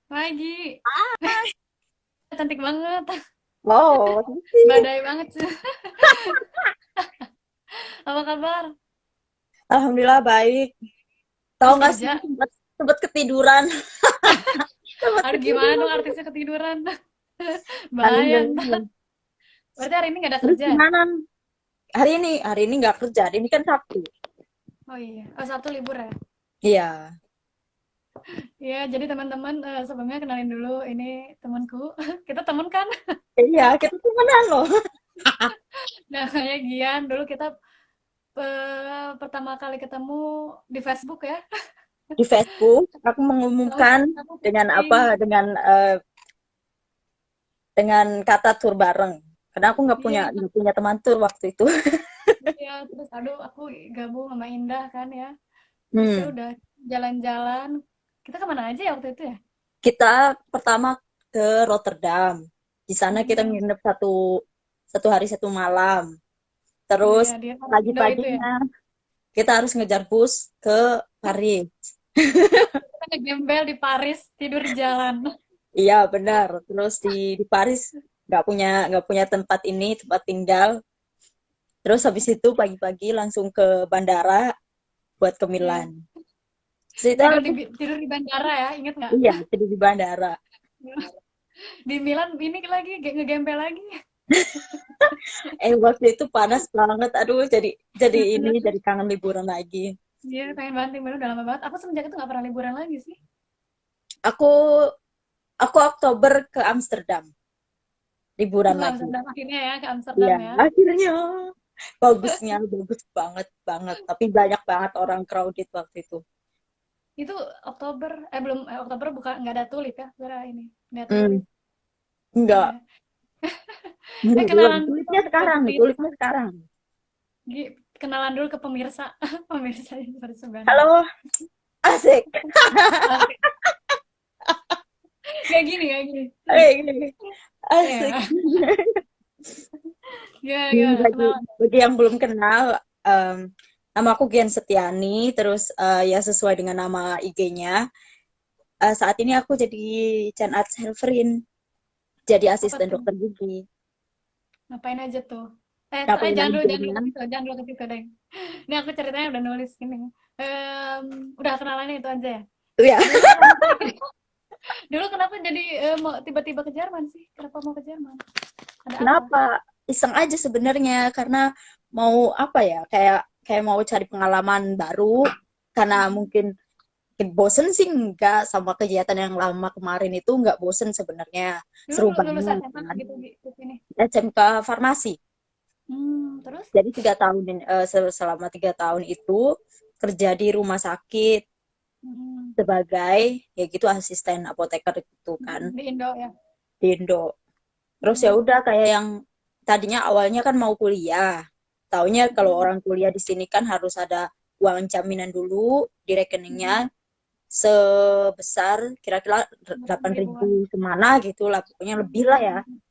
Pagi. Cantik banget. Wow, makasih. Badai banget sih. Apa kabar? Alhamdulillah baik. Tahu Habis nggak sih, kerja? sempat ketiduran. Sempat Aduh, gimana dong ketiduran. artisnya ketiduran? Bahaya ntar. Alhamdulillah. Berarti hari ini nggak ada Terus kerja? gimana? Hari ini nggak kerja. Hari ini kan Sabtu. Oh iya. Oh, Sabtu libur ya? Iya. Iya, jadi teman-teman sebelumnya kenalin dulu. Ini temanku. Kita temen kan? Iya, kita temenan loh. Namanya Gian. Dulu kita pertama kali ketemu di Facebook ya. Di Facebook, aku Kamu, mengumumkan kamu dengan posting. apa? Dengan kata tur bareng. Karena aku Iya, nggak punya teman tur waktu itu. iya. Terus aduh, aku gabung sama Indah kan ya. Terus ya Hmm. udah jalan-jalan. Kita kemana aja ya waktu itu ya? Kita pertama ke Rotterdam. Di sana kita Hmm, nginep satu satu hari satu malam. iya Terus dia orang Indo itu ya. pagi-paginya kita harus ngejar bus ke Paris. Kita ngegembel di Paris, tidur di jalan. Iya benar. Terus di Paris nggak punya tempat tinggal. Terus habis itu pagi-pagi langsung ke bandara buat ke Iya. Milan. Terus itu, Tidur di bandara ya, inget nggak? iya jadi di bandara. Di Milan ini lagi ngegembel lagi. Waktu itu panas banget. Aduh jadi kangen liburan lagi. Iya, pengen banget liburan udah lama banget. Aku semenjak itu nggak pernah liburan lagi sih. Aku aku Oktober ke Amsterdam liburan Ke lagi. Amsterdam akhirnya ya, ke Amsterdam Iya, ya. akhirnya bagus banget banget. Tapi banyak banget orang crowded waktu itu. Itu Oktober, belum Oktober bukan nggak ada tulip ya, Vera ini. Nggak tulip. Hmm, enggak, Iya. belum. Kenalan dulu Tulipnya ke sekarang, pemirsa. tulipnya sekarang. Kenalan dulu ke pemirsa. Pemirsa yang Suganda. Halo, asik. Oke. Kayak gini. Gini, asik. Iya. Gimana, Hmm, gimana? bagi Kenalan. bagi yang belum kenal, nama aku Gian Setiani. Terus ya sesuai dengan nama IG-nya. Saat ini aku jadi Chan Arts Helferin, jadi Apa asisten tuh? dokter gigi. Ngapain aja tuh? Ngapain Jangan dulu aja? ke situ, jangan dulu ke situ, Deng. Ini aku ceritanya udah nulis ini. Udah kenalannya itu aja ya. Ya, Dulu pertama kali dulu kenapa jadi mau tiba-tiba ke Jerman sih? Kenapa mau ke Jerman? Ada apa? kenapa? Iseng aja sebenarnya karena mau apa ya? Kayak kayak mau cari pengalaman baru karena Hmm. mungkin bosen sih enggak sama kegiatan yang lama kemarin itu enggak bosen sebenarnya. Dulu Seru lulus banget SMA kan. gitu di sini. SMK Farmasi. Terus? Jadi 3 tahun selama 3 tahun itu kerja di rumah sakit Hmm. sebagai ya gitu asisten apoteker gitu kan Di Indo ya. di Indo. Terus ya Hmm. udah kayak yang tadinya awalnya kan mau kuliah. Taunya kalau Hmm. orang kuliah di sini kan harus ada uang jaminan dulu di rekeningnya Hmm. sebesar kira-kira 8 8.000 ribuan. kemana gitu lah, pokoknya lebih lah ya. Hmm.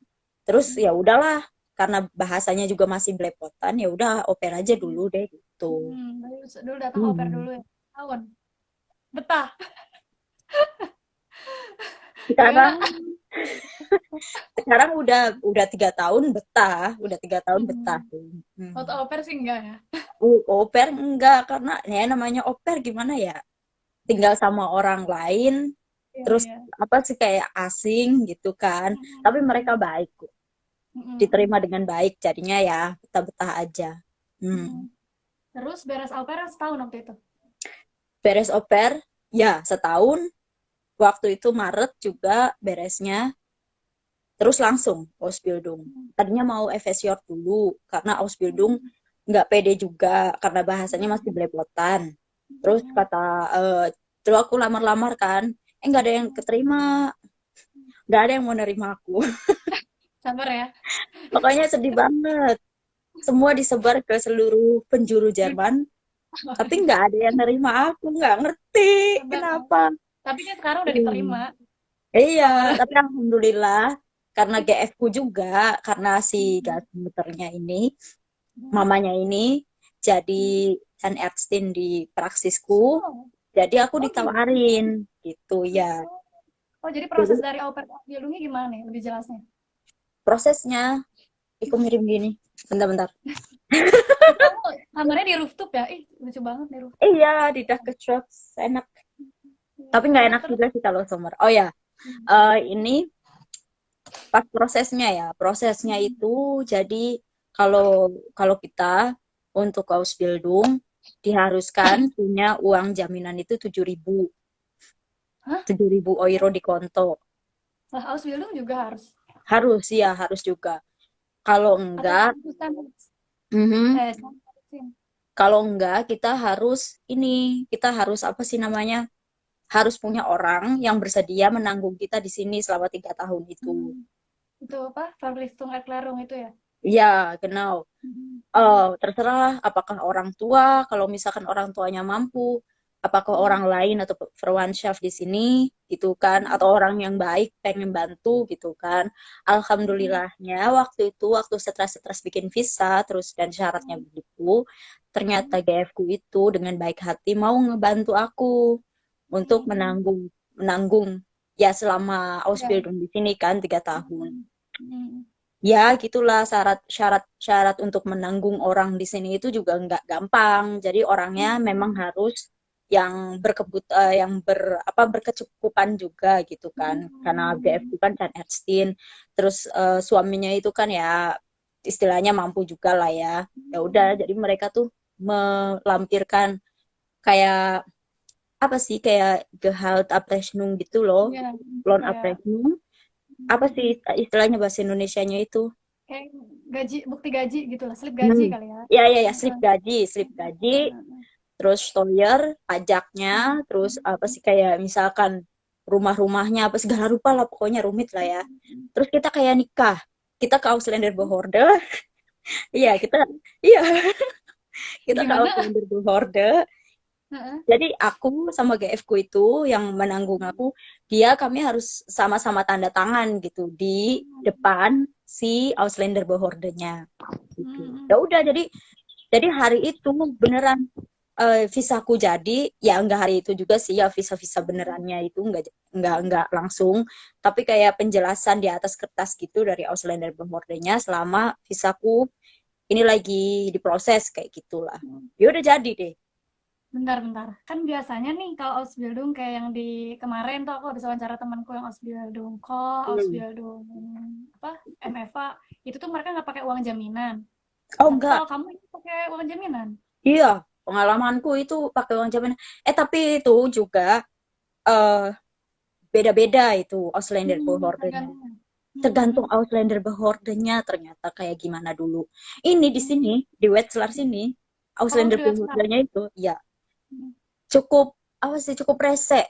Terus ya udahlah, karena bahasanya juga masih belepotan, ya udah oper aja dulu deh gitu. Dulu datang oper Hmm. dulu ya. Tahun. Betah. Sekarang Gimana? sekarang udah 3 tahun betah, udah 3 tahun betah Hmm. tuh. Waktu Hmm. oper sih enggak ya. Oper enggak, karena ya namanya oper gimana ya, tinggal sama orang lain, Iya, terus iya. apa sih kayak asing gitu kan, tapi mereka Hmm. baik kok, Hmm. diterima dengan baik, jadinya ya betah-betah aja. Hmm. Terus beres au pair setahun waktu itu? Beres oper ya setahun, waktu itu Maret juga beresnya, terus langsung Ausbildung. Mhm, Tadinya mau FSJ dulu karena Ausbildung mhm, nggak pede juga karena bahasanya masih mhm, belepotan. Terus mhm, kata eh, terus aku lamar-lamar kan, nggak ada yang keterima, nggak ada yang mau nerima aku. sabar ya. Pokoknya sedih banget. Semua disebar ke seluruh penjuru Jerman, tapi nggak ada yang nerima aku. Nggak ngerti Sabar ya. kenapa. Tapi kan sekarang udah diterima. Hmm. Iya, Sabar. tapi alhamdulillah karena GF ku juga, karena si gas muternya ini, Mhm. mamanya ini jadi Jan Epstein di praksisku. Oh. Jadi aku Oh gitu. ditawarin gitu ya. Oh jadi proses Jadi dari au pair ke Ausbildungnya gimana nih? Lebih jelasnya. prosesnya, aku mirip gini. Bentar-bentar. Itu kamu kamarnya di rooftop ya? Ih lucu banget di rooftop. Iya, di Dake Shots enak. Tapi nggak Terus enak terus. juga sih kalau summer. Oh ya, Hmm. ini pas prosesnya ya. Prosesnya Hmm. itu jadi kalau kalau kita untuk Ausbildung diharuskan punya uang jaminan itu 7.000 Hah? 7.000 euro di konto. Lah Ausbildung juga harus Harus ya, harus juga. Kalau atau enggak, jurusan mhm, jangan harusin. kalau enggak kita harus ini, kita harus apa sih namanya? Harus punya orang yang bersedia menanggung kita di sini selama 3 tahun itu. Hmm. Itu apa? Verpflichtung Erklärung itu ya? Ya, genau. Hmm. Hmm. Terserah apakah orang tua, kalau misalkan orang tuanya mampu, apakah Hmm. orang lain atau Verwandtschaft di sini, gitu kan, atau Hmm. orang yang baik pengen bantu, gitu kan. Hmm. Alhamdulillahnya waktu itu, waktu stres-stres bikin visa, terus dan syaratnya Hmm. begitu, ternyata Hmm. GF ku itu dengan baik hati mau ngebantu aku untuk Hmm. menanggung menanggung ya selama Ya. Ausbildung di sini kan 3 tahun. Hmm. Hmm. Ya gitulah syarat untuk menanggung orang di sini itu juga nggak gampang. Jadi orangnya memang Hmm. harus yang yang apa berkecukupan juga gitu kan. Karena BF Hmm. itu kan Chan Epstein, terus suaminya itu kan ya istilahnya mampu juga lah ya. Ya udah, Hmm. jadi mereka tuh melampirkan kayak apa sih kayak Gehaltsabrechnung gitu loh, Ya, kayak Lohnabrechnung. Apa hmm, sih istilahnya bahasa Indonesianya itu? kayak gaji, bukti gaji gitu lah, slip gaji Hmm. kali ya. Ya, ya, ya, Heeh. slip gaji, Heeh. terus Steuer, pajaknya, terus apa Hmm. sih kayak misalkan rumah-rumahnya apa segala rupa lah pokoknya rumit lah ya. Terus kita kayak nikah, kita ke Ausländer Behörde, iya iya kita ke Gimana? Ausländer Behörde. Heeh. Jadi aku sama GF ku itu yang menanggung aku, kami harus sama-sama tanda tangan gitu di depan si Ausländer Behörde-nya gitu. Ya Hmm. udah jadi hari itu beneran visaku jadi ya enggak hari itu juga sih ya visa-visa benerannya itu enggak langsung tapi kayak penjelasan di atas kertas gitu dari Ausländer Behörde-nya selama visaku ini lagi diproses kayak gitulah. Ya udah jadi deh. Bentar. Kan biasanya nih kalau Ausbildung kayak yang di kemarin tuh aku habis wawancara temanku yang Ausbildung Hmm. Ausbildung apa MFA itu tuh mereka nggak pakai uang jaminan. Oh Tapi enggak, kalau kamu ini pakai uang jaminan. iya pengalamanku itu pakai uang jaminan. Tapi itu juga eh, beda-beda itu Ausländer Behörde-nya. Tergantung. Tergantung Hmm. Outlander Behordennya ternyata kayak gimana dulu. Ini di Hmm. sini di Wetzlar sini Oh, Outlander di website. Behordennya itu ya Hmm. cukup apa sih cukup rese,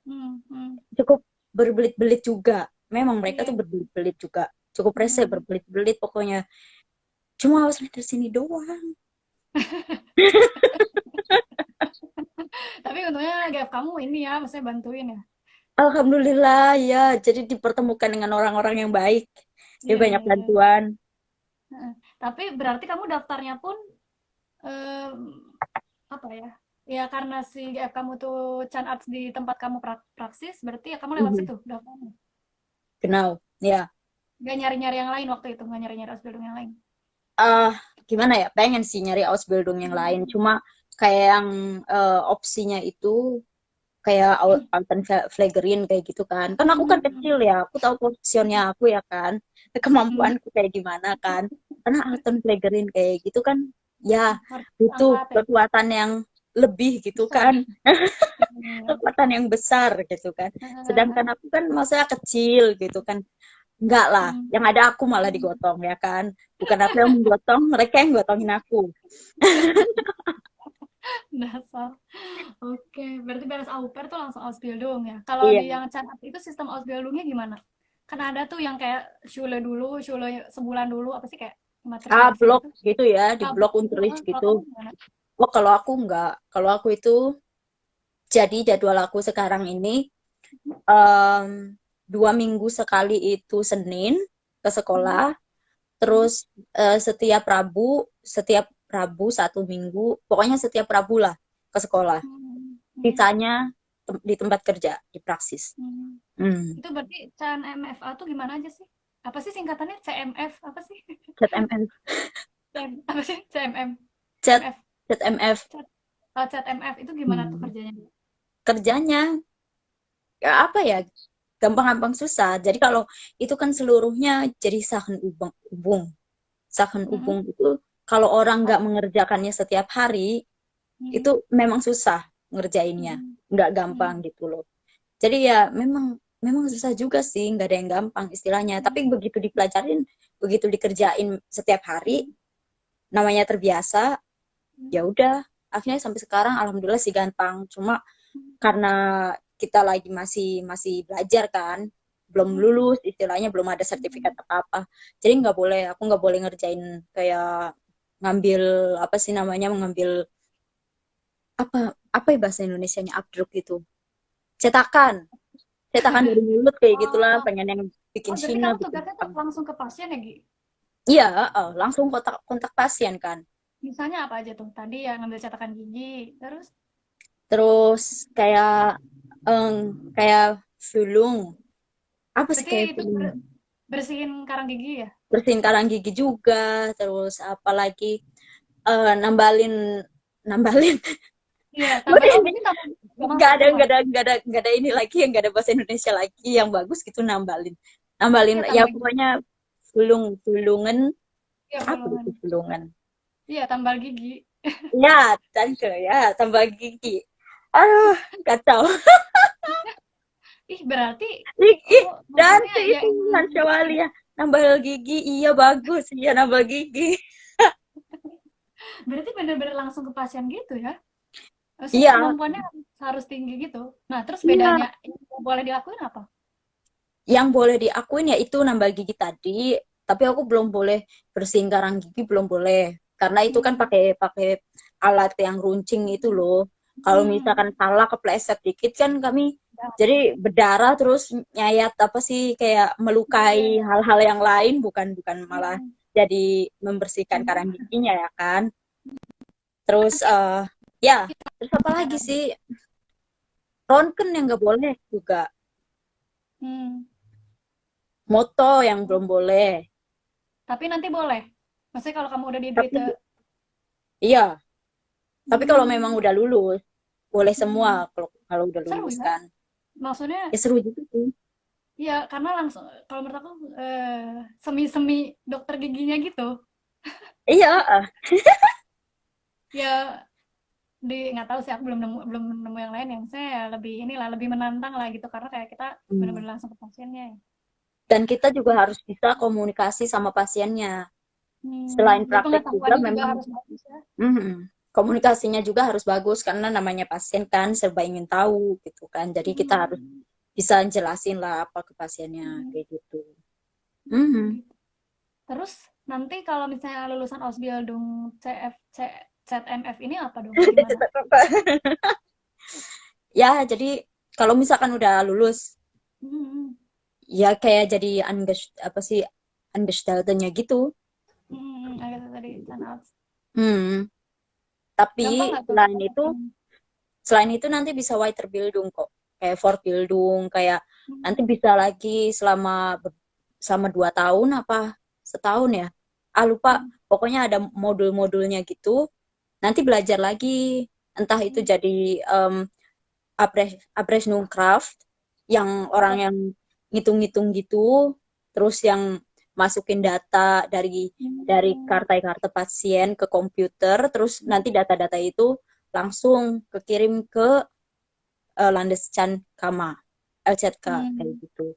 Hmm. cukup berbelit-belit juga. Memang mereka Iya. tuh berbelit-belit juga, cukup rese Hmm. berbelit-belit pokoknya. Cuma Outlander sini doang. Tapi untungnya GF kamu ini ya, maksudnya bantuin ya. Alhamdulillah ya, jadi dipertemukan dengan orang-orang yang baik. Jadi Iya, banyak iya, iya. bantuan. Heeh. Tapi berarti kamu daftarnya pun em, apa ya? Ya karena si GF kamu tuh Chan Arts di tempat kamu praksis, berarti ya kamu lewat Mhm. situ daftarnya. Genau, ya. Gak nyari-nyari yang lain waktu itu, gak nyari-nyari Ausbildung yang lain. eh Gimana ya pengen sih nyari Ausbildung yang lain Hmm. cuma kayak yang opsinya itu kayak Altenpflegerin kayak gitu kan aku kan kecil Hmm. ya aku tahu positionnya aku ya kan Hmm. kemampuanku kayak gimana kan karena Altenpflegerin kayak gitu kan ya Harus butuh angkat ya. kekuatan yang lebih gitu Besar. kan Iya. kekuatan yang besar gitu kan sedangkan Heeh. aku kan masa kecil gitu kan enggak lah, Hmm. yang ada aku malah digotong ya kan. Bukan aku yang menggotong, mereka yang gotongin aku. Dasar. Oke, berarti beres au pair tuh langsung Ausbildung ya. Kalau Iya. di yang Canap itu sistem Ausbildungnya gimana? Kan ada tuh yang kayak Schule dulu, Schule sebulan dulu, apa sih kayak matrikulasi Blok gitu. gitu ya, di Ah, blok gitu. Unterricht Kalau gitu. kamu gimana? Oh, kalau aku enggak. Kalau aku itu, jadi jadwal aku sekarang ini, em, 2 minggu sekali itu Senin ke Hmm. sekolah, Hmm. terus setiap Rabu 1 minggu, pokoknya setiap Rabu lah ke sekolah. Hmm. Hmm. sisanya di tempat kerja, di praksis. Hmm. Hmm. Itu berarti CMFA tuh gimana aja sih? Apa sih singkatannya? CMF apa sih? ZMF, Apa sih CMM? Z, CMF. ZMF. Cat. Oh, CMF itu gimana tuh Hmm. kerjanya? Kerjanya ya apa ya, gampang-gampang susah. Jadi kalau itu kan seluruhnya jadi sahen ubung, ubung. Sahen Mhm. ubung itu kalau orang nggak mengerjakannya setiap hari, itu Mhm. memang susah ngerjainnya, Mhm. nggak gampang Mhm. gitu loh. Jadi ya memang memang susah juga sih, nggak ada yang gampang istilahnya. Tapi Mhm. begitu dipelajarin, begitu dikerjain setiap hari, Mhm. namanya terbiasa, ya Mhm. udah. Akhirnya sampai sekarang alhamdulillah sih gampang. Cuma karena kita lagi masih masih belajar kan, belum Mhm. lulus istilahnya, belum ada sertifikat Mhm. apa-apa. Jadi nggak boleh, aku nggak boleh ngerjain kayak ngambil apa sih namanya, mengambil apa apa ya bahasa Indonesianya, abdruk gitu, cetakan cetakan dari mulut kayak gitulah, Oh. pengen yang bikin Oh, berarti Cina kamu bikin tugasnya tuh Jepang. langsung ke pasien ya, Gi? Iya, langsung kontak kontak pasien kan. Misalnya apa aja tuh? Tadi ya ngambil cetakan gigi, terus Terus kayak eng kayak sulung, apa sih berarti kayak itu sulung, bersihin karang gigi ya? bersihin karang gigi juga. Terus apalagi nambalin nambalin Iya, Wah, tambah oh ini berarti tambah nggak nggak masuk ada tuh, nggak Mbak? ada nggak ada nggak ada ini lagi, yang nggak ada bahasa Indonesia lagi yang bagus gitu, nambalin nambalin Iya, ya tambah gigi. pokoknya sulungan, Iya, apa bolongan. itu sulungan. Iya, tambal gigi. Ya, tante ya, tambah gigi. Aduh, kacau. Ih, berarti Gigi, oh maksudnya tante ya itu emang Hansya Wali ya. Nambah gigi, iya bagus. Iya, nambah gigi. berarti bener-bener langsung ke pasien gitu ya? Maksudnya Iya, kemampuannya harus tinggi gitu. Nah, terus iya. bedanya yang boleh dilakuin apa? Yang boleh diakuin ya itu nambah gigi tadi. Tapi aku belum boleh bersihin karang gigi, belum boleh. Karena itu kan Hmm. pakai pakai alat yang runcing itu loh. Kalau Hmm. misalkan salah kepleset dikit kan kami Ya. jadi berdarah, terus nyayat apa sih, kayak Iya, melukai iya, iya. hal-hal yang lain, bukan bukan malah Hmm. jadi membersihkan karang Hmm. giginya ya kan. Terus ya, terus apa lagi sih? Ronken yang nggak boleh juga. Hmm. Moto yang belum boleh. Tapi nanti boleh. Maksudnya kalau kamu udah di Tapi berita. iya, tapi kalau memang Hmm. udah lulus, boleh semua Hmm. kalau kalau udah Seru lulus ya? kan. Maksudnya Ya seru juga sih. ya karena langsung kalau menurut aku semi-semi dokter giginya gitu. Iya, Ya di nggak tahu sih aku belum nemu yang lain yang saya lebih inilah lebih menantang lah gitu karena kayak kita hmm. benar-benar langsung ke pasiennya ya. Dan kita juga harus bisa komunikasi sama pasiennya. Selain Ya praktek juga pengetahuannya juga memang harus bagus ya. komunikasinya juga harus bagus, karena namanya pasien kan serba ingin tahu gitu kan. Jadi kita harus Hmm. bisa jelasin lah apa ke pasiennya Hmm. kayak gitu. Mhm. Gitu. Terus nanti kalau misalnya lulusan Ausbildung ZMF ini apa dong? Gimana? Ya, jadi kalau misalkan udah lulus, Hmm. ya kayak jadi apa sih, Angestellte-nya gitu. Agak tadi Tanals. Hmm. Tapi Gampang nggak tuh? selain itu, nanti bisa Weiterbildung kok. Kayak Fortbildung, kayak nanti Hmm. bisa lagi selama 2 tahun apa setahun ya. Ah lupa, Hmm. pokoknya ada modul-modulnya gitu. Nanti belajar lagi, entah itu Hmm. jadi Abrechnungskraft, yang orang Apa? yang ngitung-ngitung gitu, terus yang masukin data dari Hmm. kartu-kartu pasien ke komputer, terus nanti data-data itu langsung kekirim ke Landescan-Kammer, LZK kayak Hmm. gitu.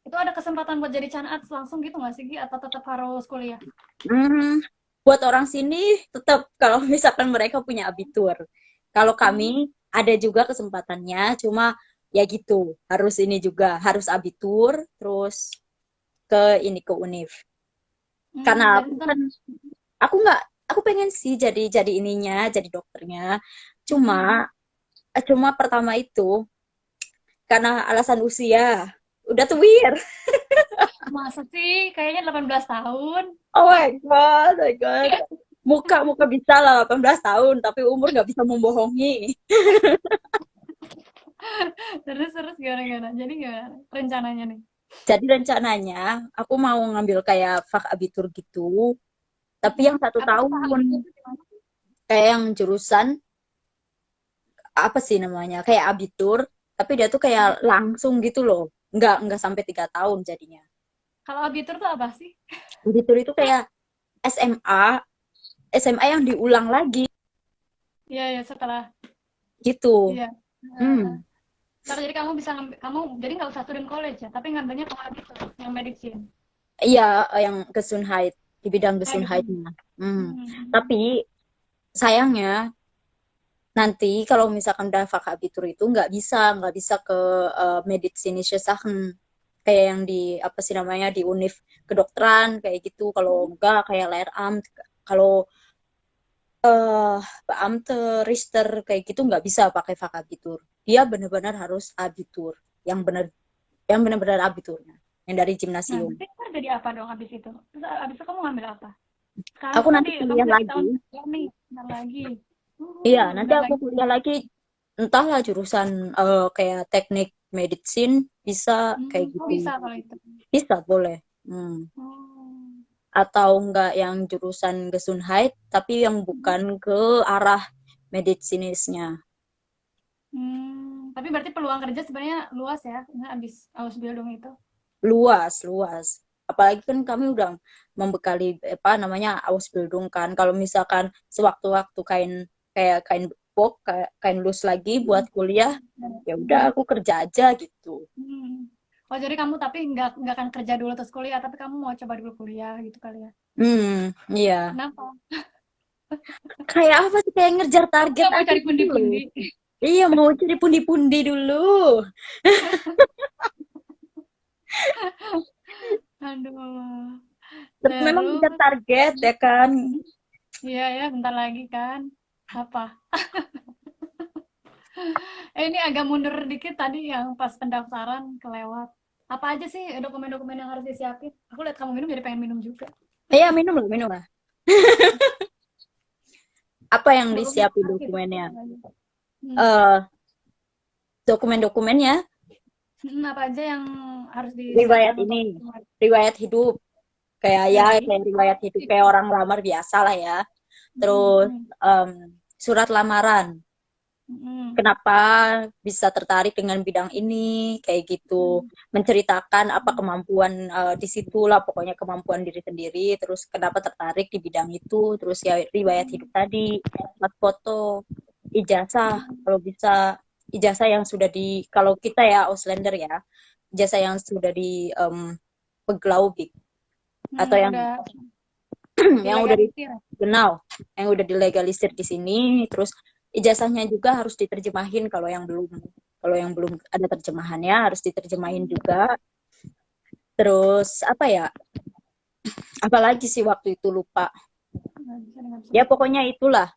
Itu ada kesempatan buat jadi Canats langsung gitu nggak sih, Gi? Atau tetap harus kuliah? Hmm, buat orang sini tetap kalau misalkan mereka punya abitur. Kalau Hmm. kami ada juga kesempatannya, cuma ya gitu, harus ini juga, harus abitur, terus ke ini ke univ. Karena Hmm. aku Dan kan, aku nggak, aku pengen sih jadi ininya, jadi dokternya. Cuma hmm. cuma pertama itu karena alasan usia, udah tuir. Masa sih? Kayaknya 18 tahun. Oh my god, oh my god. Muka muka bisa lah 18 tahun, tapi umur nggak bisa membohongi. gimana? Jadi gimana rencananya nih? Jadi rencananya aku mau ngambil kayak fak abitur gitu, tapi Mm-mm. yang satu Apa tuh Pak tahun, Habibie itu gimana? kayak yang jurusan apa sih namanya, kayak abitur, tapi dia tuh kayak Mm. langsung gitu loh, nggak sampai 3 tahun jadinya. Kalau abitur tuh apa sih? Abitur itu kayak SMA, SMA yang diulang lagi Iya ya setelah gitu. iya. Hmm. Ntar jadi kamu bisa ngambil, kamu jadi nggak usah student college ya, tapi ngambilnya kalau abitur yang medicine. Iya, yang Gesundheit, di bidang Ah gitu. Gesundheitnya. Hmm. Hmm. Tapi sayangnya nanti kalau misalkan udah vakabitur itu nggak bisa ke medizinische Sachen, kayak yang di apa sih namanya di univ kedokteran kayak gitu. Kalau Hmm. enggak kayak Lehramt, kalau Beamte, Richter kayak gitu nggak bisa pakai vakabitur. Dia benar-benar harus abitur, yang benar yang benar-benar abiturnya, yang dari Nah, gimnasium. berarti ntar jadi apa dong abis itu? Terus abis itu kamu ngambil apa? Sekarang Aku kan nanti nanti kamu kuliah lagi lagi. tahun kedua nih, bentar lagi. Iya, nanti Bentar aku lagi. kuliah lagi, entahlah jurusan kayak teknik medicine bisa kayak Oh gitu. bisa kalau itu. Bisa boleh. Hmm. Oh. Atau enggak yang jurusan Gesundheit tapi yang Hmm. bukan ke arah medisinisnya. Tapi berarti peluang kerja sebenarnya luas ya, nah, abis Ausbildung itu. Luas, luas. Apalagi kan kami udah membekali apa namanya Ausbildung kan. Kalau misalkan sewaktu-waktu kayak kain bok, kayak kain lus lagi buat kuliah, ya udah Hmm. aku kerja aja gitu. Hmm. Oh jadi kamu tapi nggak akan kerja dulu terus kuliah, tapi kamu mau coba dulu kuliah gitu kali ya? Hmm, iya. Kenapa? Kayak apa sih, kayak ngejar Kamu target nggak mau aja cari gitu loh. pundi-pundi? Iya, mau cari pundi-pundi dulu. Aduh. Tapi memang ngejar Terus, target ya kan. iya ya, bentar lagi kan. Apa? Ini agak mundur dikit tadi yang pas pendaftaran kelewat. Apa aja sih dokumen-dokumen yang harus disiapin? Aku lihat kamu minum jadi pengen minum juga. Iya, minum lah, minum lah. Apa yang Dokumen disiapin apa gitu? dokumennya? Apa aja? Hmm. Eh, dokumen-dokumennya, Apa aja yang harus riwayat disiapkan untuk ini, riwayat hidup. Kayak ya, dari kayak riwayat hidup kayak orang lamar biasa lah ya. Terus Hmm. em, surat lamaran. Hmm. Kenapa bisa tertarik dengan bidang ini kayak gitu, Hmm. menceritakan apa kemampuan di situ lah, pokoknya kemampuan diri sendiri, terus kenapa tertarik di bidang itu, terus ya riwayat hidup tadi, buat foto, ijazah kalau bisa, ijazah yang sudah di, kalau kita ya Auslander ya, ijazah yang sudah di Beglaubig, atau yang Udah yang udah dilegalisir. dikenal, yang udah dilegalisir di sini, terus ijazahnya juga harus diterjemahin kalau yang belum ada terjemahannya harus diterjemahin Hmm. juga. Terus apa ya? Apalagi sih waktu itu lupa. Nggak bisa dengan Ya sebut. pokoknya itulah,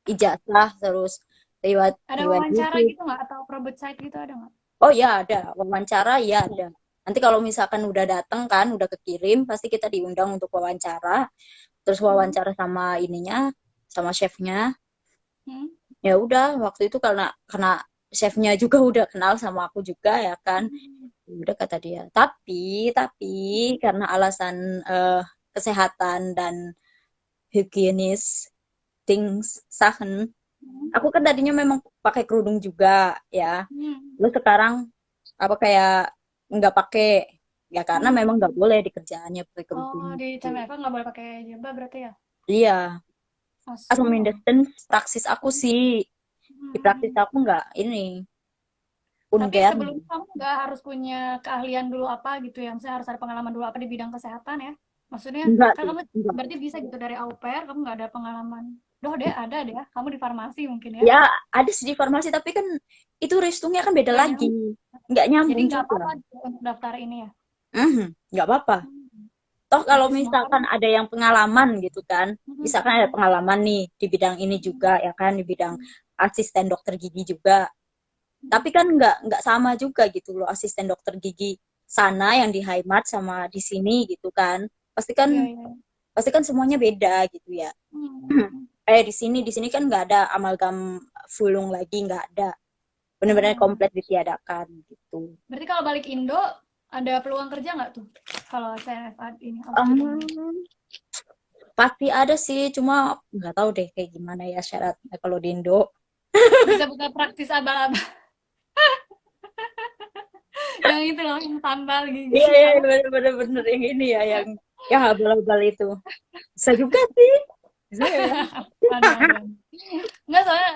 ijazah terus riwayat Ada riwayat wawancara hidup. gitu nggak atau probate site gitu ada nggak? Oh ya ada, wawancara ya ada. Nanti kalau misalkan udah datang kan, udah kekirim, pasti kita diundang untuk wawancara. Terus Hmm. wawancara sama ininya, sama chefnya. Hmm. Ya udah waktu itu karena chefnya juga udah kenal sama aku juga ya kan. Hmm. Ya udah kata dia, tapi karena alasan eh, kesehatan dan higienis things sachen, Hmm. aku kan tadinya memang pakai kerudung juga ya, Hmm. lalu sekarang apa kayak nggak pakai, ya karena memang nggak Hmm. boleh di kerjaannya pakai kerudung Oh, di gitu. CMF nggak boleh pakai jilbab berarti ya? Iya, asal Asu. praksis aku sih, di praksis Hmm. aku nggak ini Tapi unggen. sebelumnya kamu nggak harus punya keahlian dulu apa gitu ya? Misalnya harus ada pengalaman dulu apa di bidang kesehatan ya? Maksudnya Enggak kan sih, kamu enggak. berarti bisa gitu dari au pair, kamu nggak ada pengalaman. Doh deh ada deh, kamu di farmasi mungkin ya? Ya ada sih di farmasi tapi kan itu ristungnya kan beda Nggak lagi, nyambung. nggak Jadi nyambung nggak juga. apa-apa gitu untuk daftar ini ya? Nggak apa-apa. Hmm. Toh kalau Berarti semua misalkan orang. ada yang pengalaman gitu kan, misalkan ada Hmm. pengalaman nih di bidang ini juga ya kan, di bidang asisten dokter gigi juga. Tapi kan nggak sama juga gitu loh, asisten dokter gigi sana yang di Heimat sama di sini gitu kan. Pasti kan Iya, iya. pasti kan semuanya beda gitu ya. Hmm. Di sini kan nggak ada amalgam fulung lagi, nggak ada. benar-benar Oh. komplit ditiadakan gitu. Berarti kalau balik Indo ada peluang kerja nggak tuh? Kalau CFA ini Ausbildung ini. Em, Pasti ada sih, cuma nggak tahu deh kayak gimana ya syaratnya kalau di Indo. Bisa buka praktis abal-abal yang itu loh, yang tambal Iya, gigi iya, apa? bener-bener yang ini ya, yang abal-abal itu. Bisa juga sih, bisa ya. Aduh, aduh. Enggak soalnya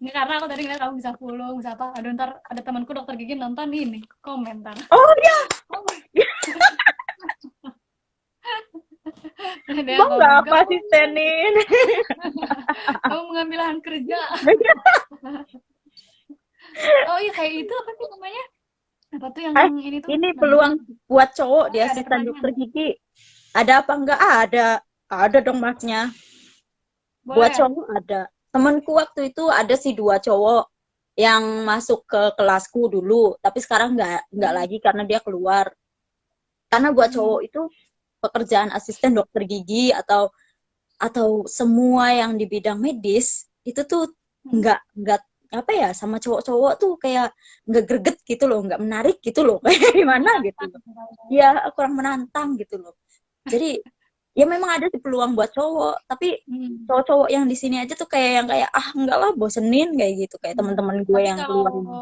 nggak, karena aku tadi ngeliat kamu bisa pulung, bisa apa. Aduh, ntar ada temanku dokter gigi nonton ini komentar. Oh ya, Ada yang bang nggak komen, apa kamu asistenin. kamu mengambil lahan kerja. Oh iya kayak itu apa sih namanya? Apa tuh yang Eh, ini tuh ini namanya? peluang buat cowok Oh di ya ada asisten pertanyaan. dokter gigi. Ada apa enggak? Ada dong masnya. Boleh Buat ya? cowok ada. Temenku waktu itu ada sih 2 cowok yang masuk ke kelasku dulu, tapi sekarang nggak Hmm. lagi karena dia keluar. Karena buat Hmm. cowok itu pekerjaan asisten dokter gigi atau semua yang di bidang medis itu tuh Hmm. nggak apa ya, sama cowok-cowok tuh kayak nggak greget gitu loh, nggak menarik gitu loh, kayak gimana gitu Menantang loh. misalnya. Ya kurang menantang gitu loh. Jadi ya memang ada sih peluang buat cowok, tapi Hmm. cowok-cowok yang di sini aja tuh kayak yang kayak enggak lah, bosenin kayak gitu, kayak Hmm. teman-teman gue Tapi yang kalau keluar ini.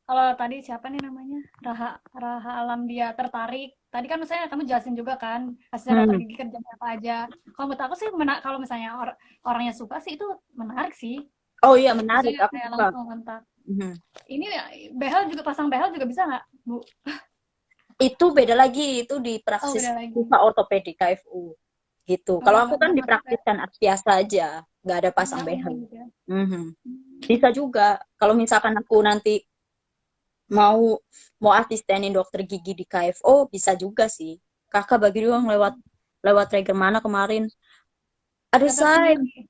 kalau tadi siapa nih namanya? Raha Raha Alam dia tertarik. Tadi kan misalnya kamu jelasin juga kan asisten dokter Hmm. gigi kerjanya apa aja. Kalau menurut aku sih kalau misalnya orangnya suka sih itu menarik sih. Oh iya menarik, Maksudnya aku kayak suka. langsung kontak. Mhm. Ini ya, behel juga pasang behel juga bisa nggak, Bu? Itu beda lagi, itu di Oh, praksis beda lagi. Viva Ortopedi KFU gitu. Oh, Kalau aku kan nggak di masuk praktis kayak kan biasa aja, nggak ada pasang nggak umum behel. gitu ya. Mhm. Hmm. Bisa juga kalau misalkan aku nanti mau mau asistenin dokter gigi di KFO, bisa juga sih. Kakak bagi doang lewat lewat trigger mana kemarin. Aduh Daftar say, sendiri.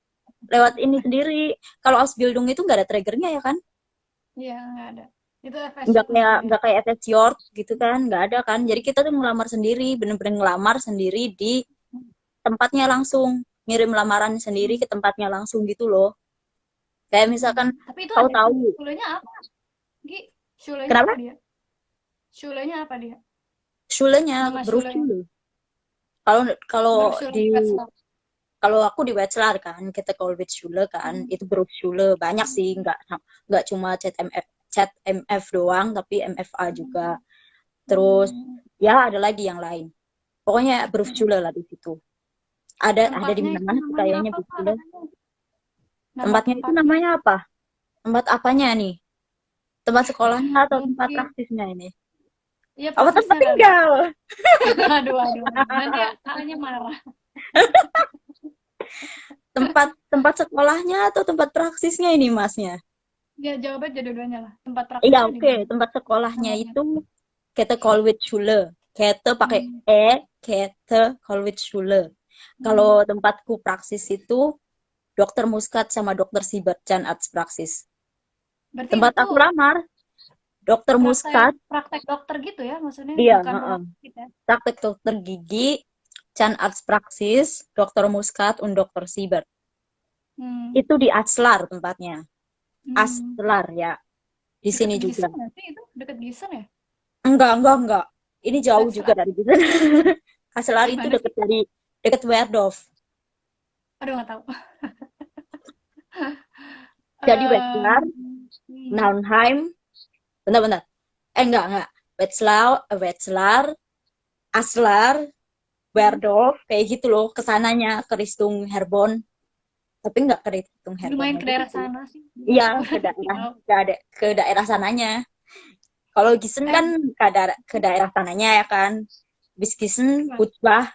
lewat ini sendiri. Kalau Ausbildung itu nggak ada triggernya ya kan? Iya, nggak ada. Itu Nggak FSU kayak berarti ya. nggak kayak FS York gitu kan, nggak ada kan. Jadi kita tuh ngelamar sendiri, bener-bener ngelamar sendiri di tempatnya langsung, ngirim lamaran sendiri ke tempatnya langsung gitu loh. Kayak Hmm. misalkan Tapi itu kau ada tahu Shulenya apa, Gi? Shulenya apa kenapa? dia? Shulenya apa dia? Schulenya, Nama Shulenya. Berufsschule. Kalau kalau Bershule di Bachelor. kalau aku di bachelor kan, kita Schule kan, Hmm. itu Berufsschule banyak sih, nggak cuma CHMF doang, tapi MFA juga. Terus Hmm. ya ada lagi yang lain. Pokoknya Hmm. Berufsschule lah di situ. Ada di Tempatnya itu mana-mana sih namanya kayaknya apa, Pak, Berufsschule. namanya? Nama Tempatnya itu tempatnya? namanya apa? Tempat apanya nih? Tempat sekolahnya atau tempat Mungkin praktisnya ini? iya Apa tempat praksisnya kali. tinggal? Aduh, aduh, aduh. Nanti kakaknya marah. Tempat tempat sekolahnya atau tempat praksisnya ini masnya? Ya, jawab aja dua-duanya lah. Tempat Iya praksisnya di oke, mana? tempat sekolahnya Namanya. itu Kete Schule. Kete pakai Hmm. Kete Schule. Kalau Hmm. tempatku praksis itu Dokter Muskat sama Dokter Sibat Chan Arts Praksis. Berarti Tempat itu aku lamar, Dokter praktek Muskat, praktek dokter gitu ya, maksudnya iya, bukan heeh. rumah sakit ya. Praktek dokter gigi, Chan Arts Praksis, Dokter Muskat, und Dokter Sibat. Hmm. Itu di Aslar tempatnya. Hmm. Aslar ya, di Deket sini juga. Gisen nggak sih itu? Deket Gisen ya? Enggak. Ini jauh juga Wetzlar. dari kita. Aslar itu Gimana sih? deket Werdorf. Aduh, nggak tahu. Jadi Wetzlar, Hmm. Naunheim, bentar. Enggak. Wetzlar, Aslar, Hmm. Werdorf, kayak gitu loh. Kesananya ke Ristung Herbon, tapi enggak ke Ristung Lumayan Herbonnya ke daerah gitu. sana sih. Iya, Aku ke nanti daerah, tahu. ke daerah sananya. Kalau Gisen Eh, kan ke daerah sananya ya kan. Bis Gisen, Wah, Putzbach.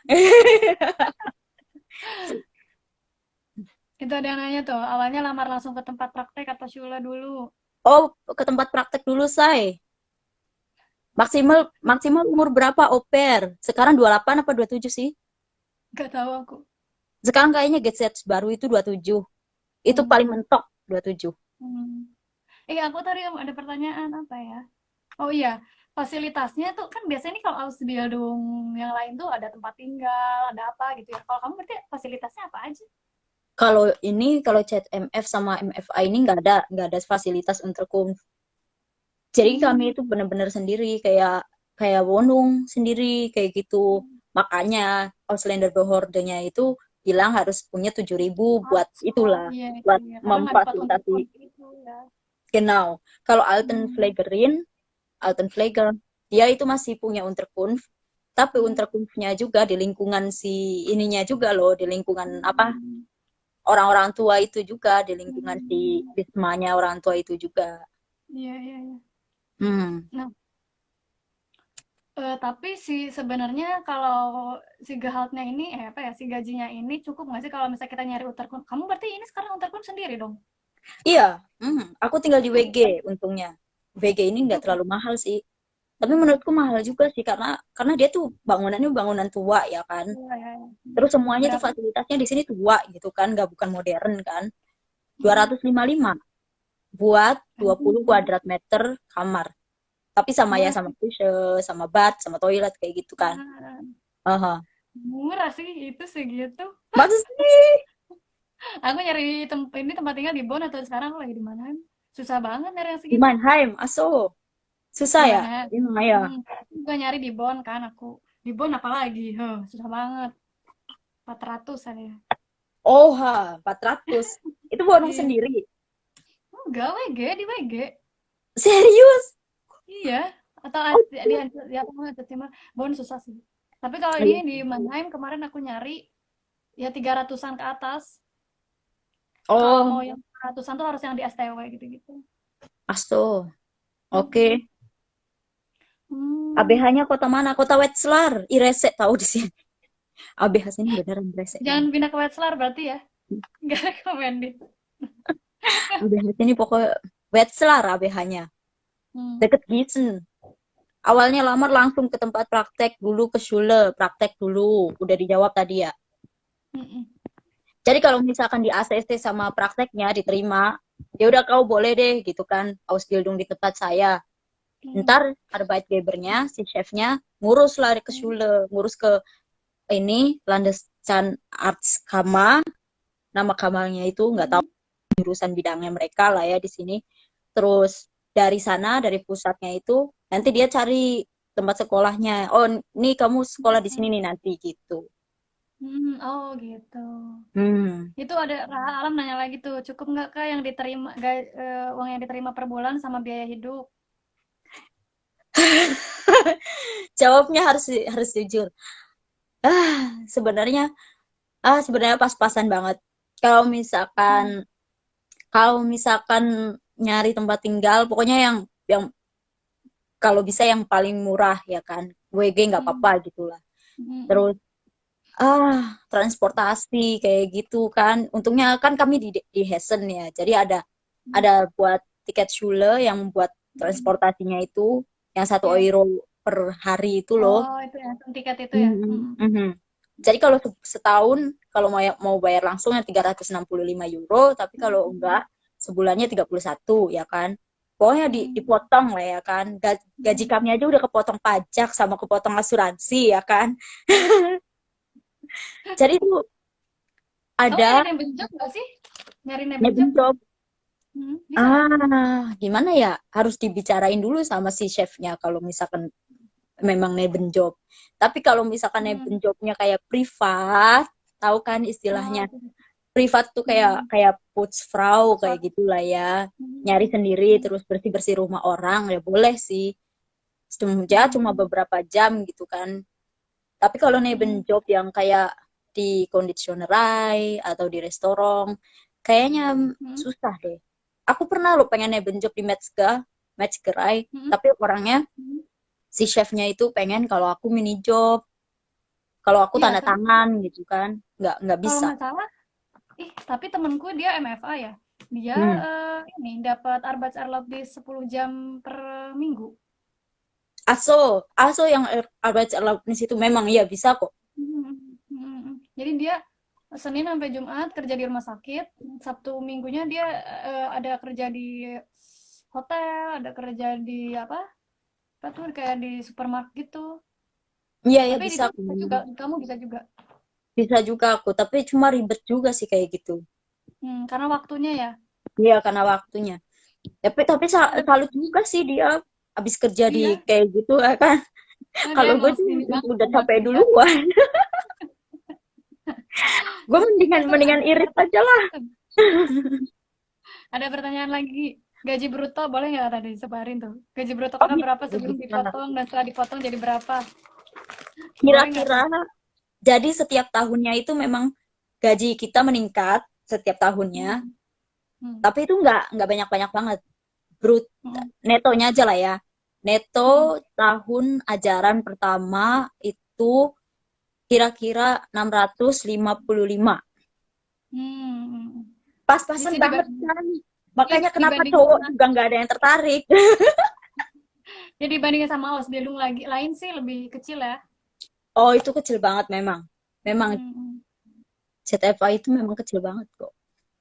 itu ada yang nanya tuh, awalnya lamar langsung ke tempat praktek atau Shula dulu? Oh, ke tempat praktek dulu, say. Maksimal maksimal umur berapa oper? Sekarang 28 apa 27 sih? Gak tahu aku. Sekarang kayaknya get set baru itu 27. Itu paling Hmm. mentok 27. Hmm. Aku tadi ada pertanyaan apa ya? Oh iya, fasilitasnya tuh kan biasanya nih kalau Ausbildung yang lain tuh ada tempat tinggal, ada apa gitu ya. Kalau kamu berarti fasilitasnya apa aja? Kalau CHMF sama MFA ini nggak ada fasilitas unterkunft. Jadi kami Hmm. itu benar-benar sendiri, kayak kayak Wonung sendiri kayak gitu. Makanya Auslander Behorde-nya itu bilang harus punya 7.000 buat Oh itulah, iya buat iya karena nggak dapat memfasilitasi. untuk itu ya. Genau. Kalau Hmm. Altenpfleger, dia itu masih punya Unterkunft, tapi Hmm. Unterkunftnya juga di lingkungan si ininya juga loh, di lingkungan apa Hmm. orang-orang tua itu juga, di lingkungan si Hmm. wismanya orang tua itu juga. Iya iya iya. Hmm. Nah, tapi sih sebenarnya kalau si gehaltnya ini, apa ya, si gajinya ini cukup nggak sih kalau misalnya kita nyari Unterkun? Kamu berarti ini sekarang Unterkun sendiri dong? Iya, aku tinggal di Cukup WG kan? untungnya. WG ini nggak Cukup. terlalu mahal sih. Tapi Hmm. menurutku mahal juga sih karena dia tuh bangunannya bangunan tua ya kan. Iya, iya, iya. Terus semuanya tuh Berapa? fasilitasnya di sini tua gitu kan, nggak bukan modern kan. Dua Hmm. ratus lima puluh lima buat 20 Hmm. kuadrat meter kamar. Tapi sama ya Murah sama sih. dushe, sama bath, sama toilet kayak gitu kan. Nah, Aha. murah sih itu segitu. Masa sih? Aku nyari ini tempat tinggal di Bonn atau sekarang aku lagi di mana? Susah banget nyari yang Di segitu. Mannheim, aso. Susah Di ya? mana? Emang ya. Aku juga nyari di Bonn kan aku. Di Bonn apalagi? Huh, susah banget. 400 ada ya. Oh, 400. Itu Bonung Iya. sendiri. Enggak, WG di WG. Serius? Iya. Atau Oh, di apa namanya Timur. Bonn susah sih. Tapi kalau ini iya. di Mannheim kemarin aku nyari ya 300-an ke atas. Kalau Oh, mau yang 400-an tuh harus yang di STW gitu-gitu. aso. Mm-mm. Oke. Hmm. ABH-nya kota mana? Kota Wetzlar. Irese tahu di sini. ABH sini beneran resek Jangan banget. pindah ke Wetzlar berarti ya. Nggak recommended. ABH sini pokoknya Wetzlar ABH-nya. Hmm. Deket Gießen. Awalnya lamar langsung ke tempat praktek dulu ke Schule, praktek dulu. Udah dijawab tadi ya. Mm-mm. Jadi kalau misalkan di ACC sama prakteknya diterima, ya udah kau boleh deh gitu kan, Ausbildung di tempat saya. Hmm. Ntar Arbeitgebernya, si chefnya, ngurus lari ke Hmm. Schule, ngurus ke ini Landeszahnarzt-Kammer, nama kamarnya itu nggak tahu Hmm. jurusan bidangnya mereka lah ya di sini. Terus dari sana, dari pusatnya itu, nanti dia cari tempat sekolahnya. Oh, nih kamu sekolah di sini Hmm. nih nanti gitu. Hmm. Oh gitu. Hmm. Itu ada Alam nanya lagi tuh, cukup nggak Kak yang diterima uang yang diterima per bulan sama biaya hidup? Jawabnya harus jujur. Sebenarnya sebenarnya pas-pasan banget. Kalau Hmm. misalkan kalau misalkan nyari tempat tinggal, pokoknya yang kalau bisa yang paling murah ya kan. WG nggak Hmm. apa-apa gitulah. Hmm. Terus transportasi kayak gitu kan. Untungnya kan kami di Hessen ya. Jadi Hmm. ada buat tiket Schule yang buat Hmm. transportasinya itu yang satu Iya. euro per hari itu loh. Oh itu ya, tiket itu ya. Mhm, Hmm. mhm. Jadi kalau setahun kalau mau bayar langsung ya 365 euro, tapi kalau Hmm. enggak sebulannya 31 ya kan. Pokoknya Hmm. dipotong lah ya kan. Gaji Hmm. kami aja udah kepotong pajak sama kepotong asuransi ya kan. Jadi itu Kamu nyari ada neighbor job nggak sih? Nyari neighbor job? neben job. Bisa nggak? Gimana ya? Harus dibicarain dulu sama si chefnya kalau misalkan memang neben job. Tapi kalau misalkan neben Hmm. jobnya kayak privat, tahu kan Oh, istilahnya itu. privat tuh kayak Hmm. kayak putzfrau kayak Password. gitulah ya. Nyari Hmm. sendiri Hmm. terus bersih-bersih rumah orang ya boleh sih. Cuma Hmm. beberapa jam gitu kan. Tapi kalau neben Hmm. job yang kayak di kondisionerai atau di restoran, kayaknya Hmm. susah deh. Aku pernah loh pengen neben job di Metzgerei, Hmm. tapi orangnya Hmm. si chefnya itu pengen kalau aku mini job, kalau aku Iya, tanda tapi tangan gitu kan, nggak kalau bisa. nggak salah, tapi temenku dia MFA ya. Dia Hmm. ini dapat Arbeitserlaubnis 10 jam per minggu. Aso yang Arbeitserlaubnis itu memang iya bisa kok. Mhm, mhm. Jadi dia Senin sampai Jumat kerja di rumah sakit, Sabtu Minggunya dia ada kerja di hotel, ada kerja di apa? Apa tuh kayak di supermarket gitu. Iya ya Tapi bisa itu aku. bisa juga, kamu bisa juga. Bisa juga aku, tapi cuma ribet juga sih kayak gitu. Karena waktunya ya. Iya karena waktunya. Tapi Ada, salut juga sih dia habis kerja di iya, kayak gitu kan. dia Kalau gue emang tuh ini banget udah banyak capek kerja. duluan. Gue mendingan Terus mendingan irit aja lah. ada pertanyaan lagi. Gaji bruto boleh nggak tadi sebarin tuh? Gaji bruto Oh kakak gitu. berapa sebelum dipotong dan setelah dipotong jadi berapa? Boleh nggak Kira-kira tuh? jadi setiap tahunnya itu memang gaji kita meningkat setiap tahunnya, Hmm, hmm, tapi itu nggak banyak-banyak banget. Brut hmm, netonya aja lah ya. Neto hmm, tahun ajaran pertama itu kira-kira 655. hmm. Pas-pasan Bisa banget kan. Makanya kenapa dibanding cowok sama, juga nggak ada yang tertarik. ya dibandingin sama Ausbildung lagi lain sih lebih kecil ya. Oh, itu kecil banget memang. Memang Hmm, hmm. ZFA itu memang kecil banget kok.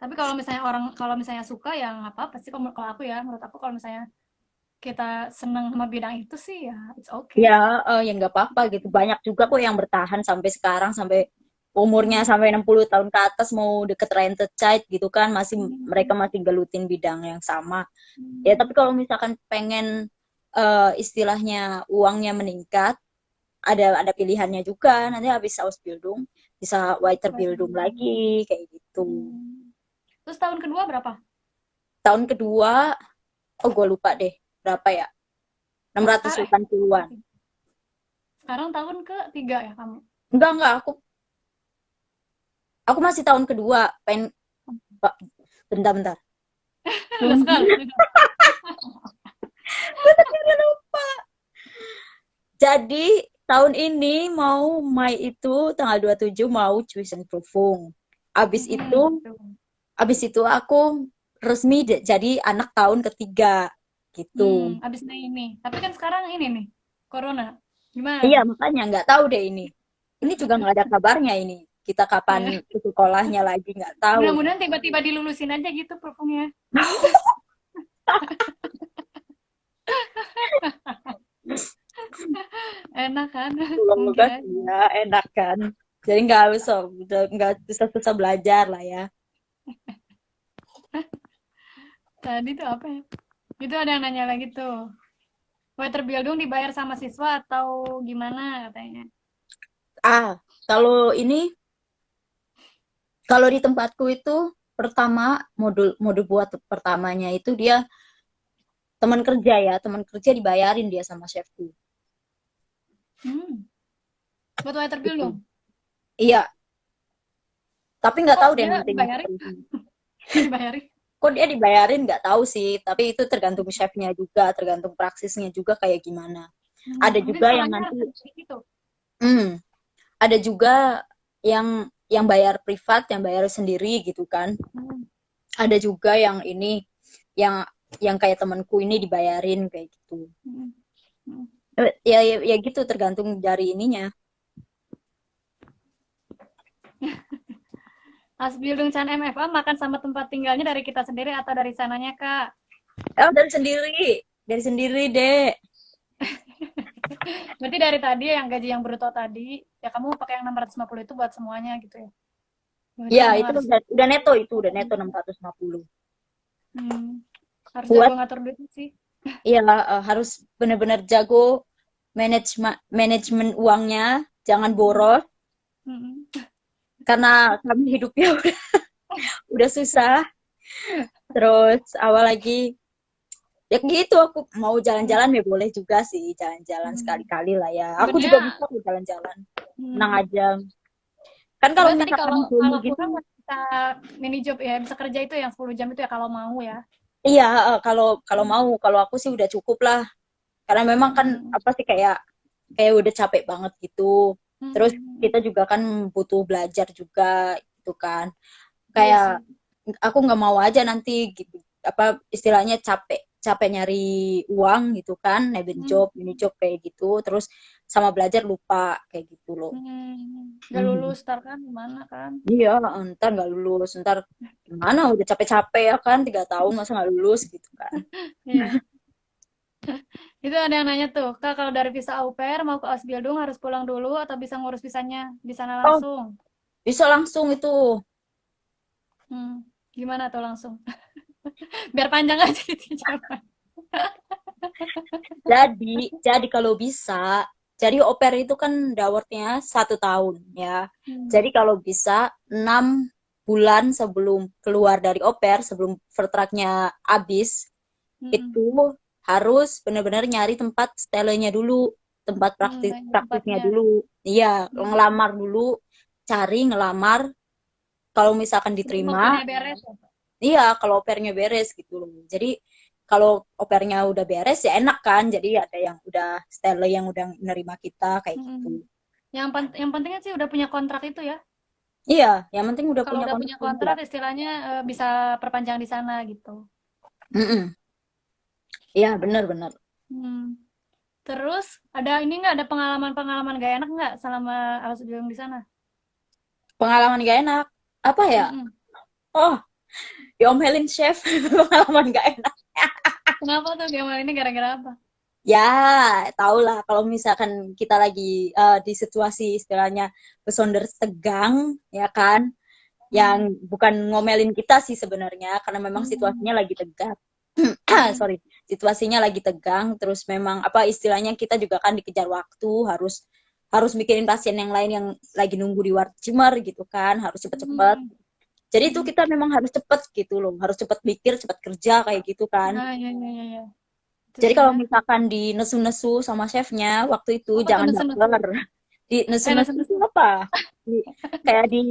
Tapi kalau misalnya orang kalau misalnya suka ya nggak apa-apa sih kalau aku ya menurut aku kalau misalnya kita seneng sama bidang itu sih ya it's okay. Ya, ya nggak apa-apa gitu. Banyak juga kok yang bertahan sampai sekarang, sampai umurnya Hmm, sampai 60 tahun ke atas mau deket Rente Child gitu kan, masih mereka hmm, masih gelutin bidang yang sama. Ya, hmm. tapi kalau misalkan pengen istilahnya uangnya meningkat, ada pilihannya juga. Nanti habis Ausbildung bisa Weiterbildung lagi kayak gitu. Hmm. Terus tahun kedua berapa? Tahun kedua, oh gue lupa deh berapa ya? Oh, sekarang 680-an. sekarang tahun ke tiga ya kamu? Enggak, aku masih tahun kedua. Bentar-bentar. Udah sekali. Gue ternyata lupa. Jadi tahun ini mau Mei itu tanggal 27 mau tuition Profung. Abis Mm-mm, itu gitu. abis itu aku resmi jadi anak tahun ketiga gitu. Abis ini. Tapi kan sekarang ini nih, corona. Gimana Iya tuh? makanya nggak tahu deh ini. Ini juga nggak ada kabarnya ini. Kita kapan Ya. ke sekolahnya lagi nggak tahu nih. Mudah-mudahan tiba-tiba dilulusin aja gitu perfumnya. Enak kan? Mungkin Semoga sih aja. ya enak kan. Jadi nggak susah-susah belajar lah ya. Tadi tuh apa ya? Itu ada yang nanya lagi tuh. Weiterbildung dibayar sama siswa atau gimana katanya? Ah, kalau ini kalau di tempatku itu pertama modul modul buat pertamanya itu dia teman kerja dibayarin dia sama chefku Hmm, buat gitu. Weiterbildung. Iya, tapi nggak Kok tahu deh dia nantinya dibayarin? seperti ini. Kok dibayarin? Kok dia dibayarin nggak tahu sih, tapi itu tergantung chefnya juga, tergantung praksisnya juga kayak gimana. Ada Mungkin juga yang skalanya nanti, rendah gitu. hmm, ada juga yang bayar privat, yang bayar sendiri gitu kan. Hmm, Ada juga yang ini, yang kayak temanku ini dibayarin kayak gitu. hmm, hmm. Ya gitu tergantung dari ininya. Asbildung Can MFA makan sama tempat tinggalnya dari kita sendiri atau dari sananya, Kak? Oh, dari sendiri deh. Berarti dari tadi yang gaji yang bruto tadi, ya kamu pakai yang 650 itu buat semuanya gitu ya. Berarti Ya emang itu harus udah neto, itu udah neto 650. hmm, harus jago Buat ngatur duit sih. ya harus benar-benar jago manajemen manajemen uangnya, jangan Hmm, boros hmm, karena kami hidupnya udah susah. Terus awal lagi ya gitu, aku mau hmm, jalan-jalan ya boleh juga sih, jalan-jalan hmm. sekali-kali lah ya. Aku juga Sebenarnya bisa kok jalan-jalan. Tenang hmm, aja. Kan kalau sebenarnya tadi misalkan kalau dulu kalau gitu, kurang bisa mini job ya, bisa kerja itu yang 10 jam itu ya kalau mau ya. iya kalau kalau Hmm, mau, kalau aku sih udah cukup lah. Karena memang kan hmm, apa sih kayak kayak udah capek banget gitu. Terus hmm. kita juga kan butuh belajar juga gitu kan. Iya Kayak sih. aku nggak mau aja nanti gitu, apa istilahnya capek capek nyari uang gitu kan, nebeng Hmm, job, ini job kayak gitu, terus sama belajar lupa kayak gitu loh. Gak Mhm. lulus ntar kan gimana kan? Iya, ntar nggak lulus, ntar gimana udah capek-capek ya kan, 3 tahun masa nggak lulus gitu kan. Iya. Itu ada yang nanya tuh, Kak kalau dari visa au pair mau ke Ausbildung harus pulang dulu atau bisa ngurus visanya di sana Oh, langsung? bisa langsung itu. Hmm, gimana tuh langsung? Biar panjang aja gitu zaman. Jadi kalau bisa, jadi au pair itu kan dawetnya 1 tahun ya. Hmm. Jadi kalau bisa 6 bulan sebelum keluar dari au pair, sebelum vertraknya habis, Hmm. itu harus benar-benar nyari tempat stylenya dulu, tempat Hmm. praktis Banyak praktisnya tempatnya. dulu. Iya, Hmm. ngelamar dulu, cari ngelamar. Kalau misalkan Sebelum diterima, waktunya beres ya. iya, kalau opernya beres gitu loh. Jadi kalau opernya udah beres ya enak kan. Jadi ada yang udah style yang udah nerima kita kayak gitu. Hmm. Yang pentingnya sih udah punya kontrak itu ya. Iya, yang penting udah Kalau punya udah kontrak punya kerja. kontrak istilahnya bisa perpanjang di sana gitu. Mm-mm. Iya, bener-bener. Hmm. Terus ada ini nggak, ada pengalaman-pengalaman gak enak nggak selama Alas Biung di sana? Pengalaman gak enak. Apa ya? Mm-mm. Oh, diomelin chef. Pengalaman gak enak. Kenapa tuh Gamal ini gara-gara apa? Ya, tau lah kalau misalkan kita lagi di situasi istilahnya besonders tegang, ya kan? Yang Hmm. bukan ngomelin kita sih sebenarnya, karena memang situasinya Hmm. lagi tegang. Hmm. Sorry, situasinya lagi tegang, terus memang apa istilahnya kita juga kan dikejar waktu, harus harus mikirin pasien yang lain yang lagi nunggu di ward Cimer gitu kan, harus cepet-cepet. Hmm. Jadi itu Hmm. kita memang harus cepet gitu loh, harus cepet mikir, cepet kerja kayak gitu kan. Nah, ya, ya, ya, ya. Itu Jadi sih kalau ya. misalkan di nesu-nesu sama chefnya waktu itu Apa tuh jangan nesu-nesu? baper. Di nesu-nesu itu Nesu-nesu. apa? Kayak di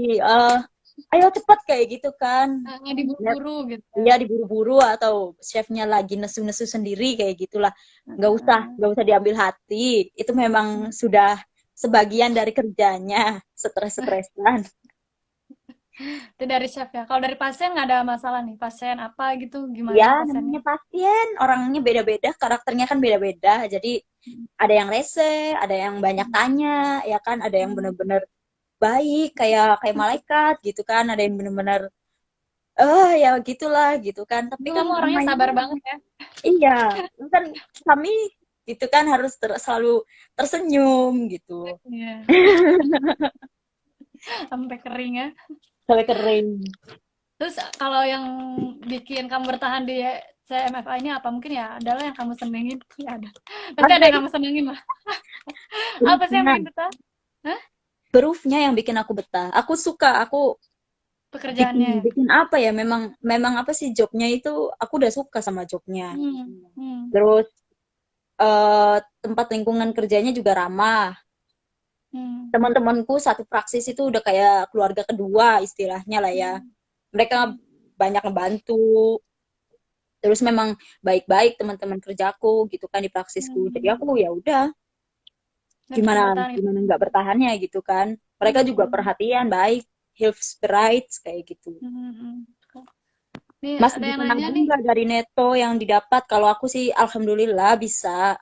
ayo cepet kayak gitu kan. Ya, Diburu-buru gitu ya. dia diburu-buru atau chefnya lagi nesu-nesu sendiri kayak gitulah, Heeh. nggak usah diambil hati, itu memang sudah sebagian dari kerjanya, stres-stresan. Itu dari chef ya. Kalau dari pasien nggak ada masalah nih. Pasien apa gitu, gimana Ya pasiennya? namanya pasien, orangnya beda-beda, karakternya kan beda-beda, jadi ada yang rese, ada yang banyak tanya, ya kan, ada yang Hmm. bener-bener baik kayak kayak malaikat gitu kan, ada yang bener-bener ya gitulah gitu kan, tapi Itu kan kamu orangnya namanya sabar banget ya. iya, kan kami itu kan harus selalu tersenyum gitu. Iya. Sampai kering ya. Sampai kering. Terus kalau yang bikin kamu bertahan di CMFA ini apa? Mungkin ya adalah yang kamu senengin. Iya ada. Pasti ada Ada yang itu kamu senengin lah. Apa sih yang berufnya, bikin betah? Hah? berufnya yang bikin aku betah. Aku suka, aku bikin Pekerjaannya. bikin apa ya? Memang memang apa sih jobnya itu? Aku udah suka sama jobnya. Hmm. Hmm. Terus tempat lingkungan kerjanya juga ramah. Hmm. Teman-temanku satu praksis itu udah kayak keluarga kedua istilahnya lah ya. Hmm. Mereka Hmm. banyak ngebantu. Terus memang baik-baik teman-teman kerjaku gitu kan di praksisku. Jadi aku Hmm. ya udah Dan bisa gimana bertahan itu. gimana nggak bertahannya gitu kan. Mereka juga Hmm. perhatian baik, helps bright kayak gitu. Hmm. Hmm. Nih Mas ada yang bisa nanya nabung nih. nggak dari neto yang didapat? Kalau aku sih alhamdulillah bisa.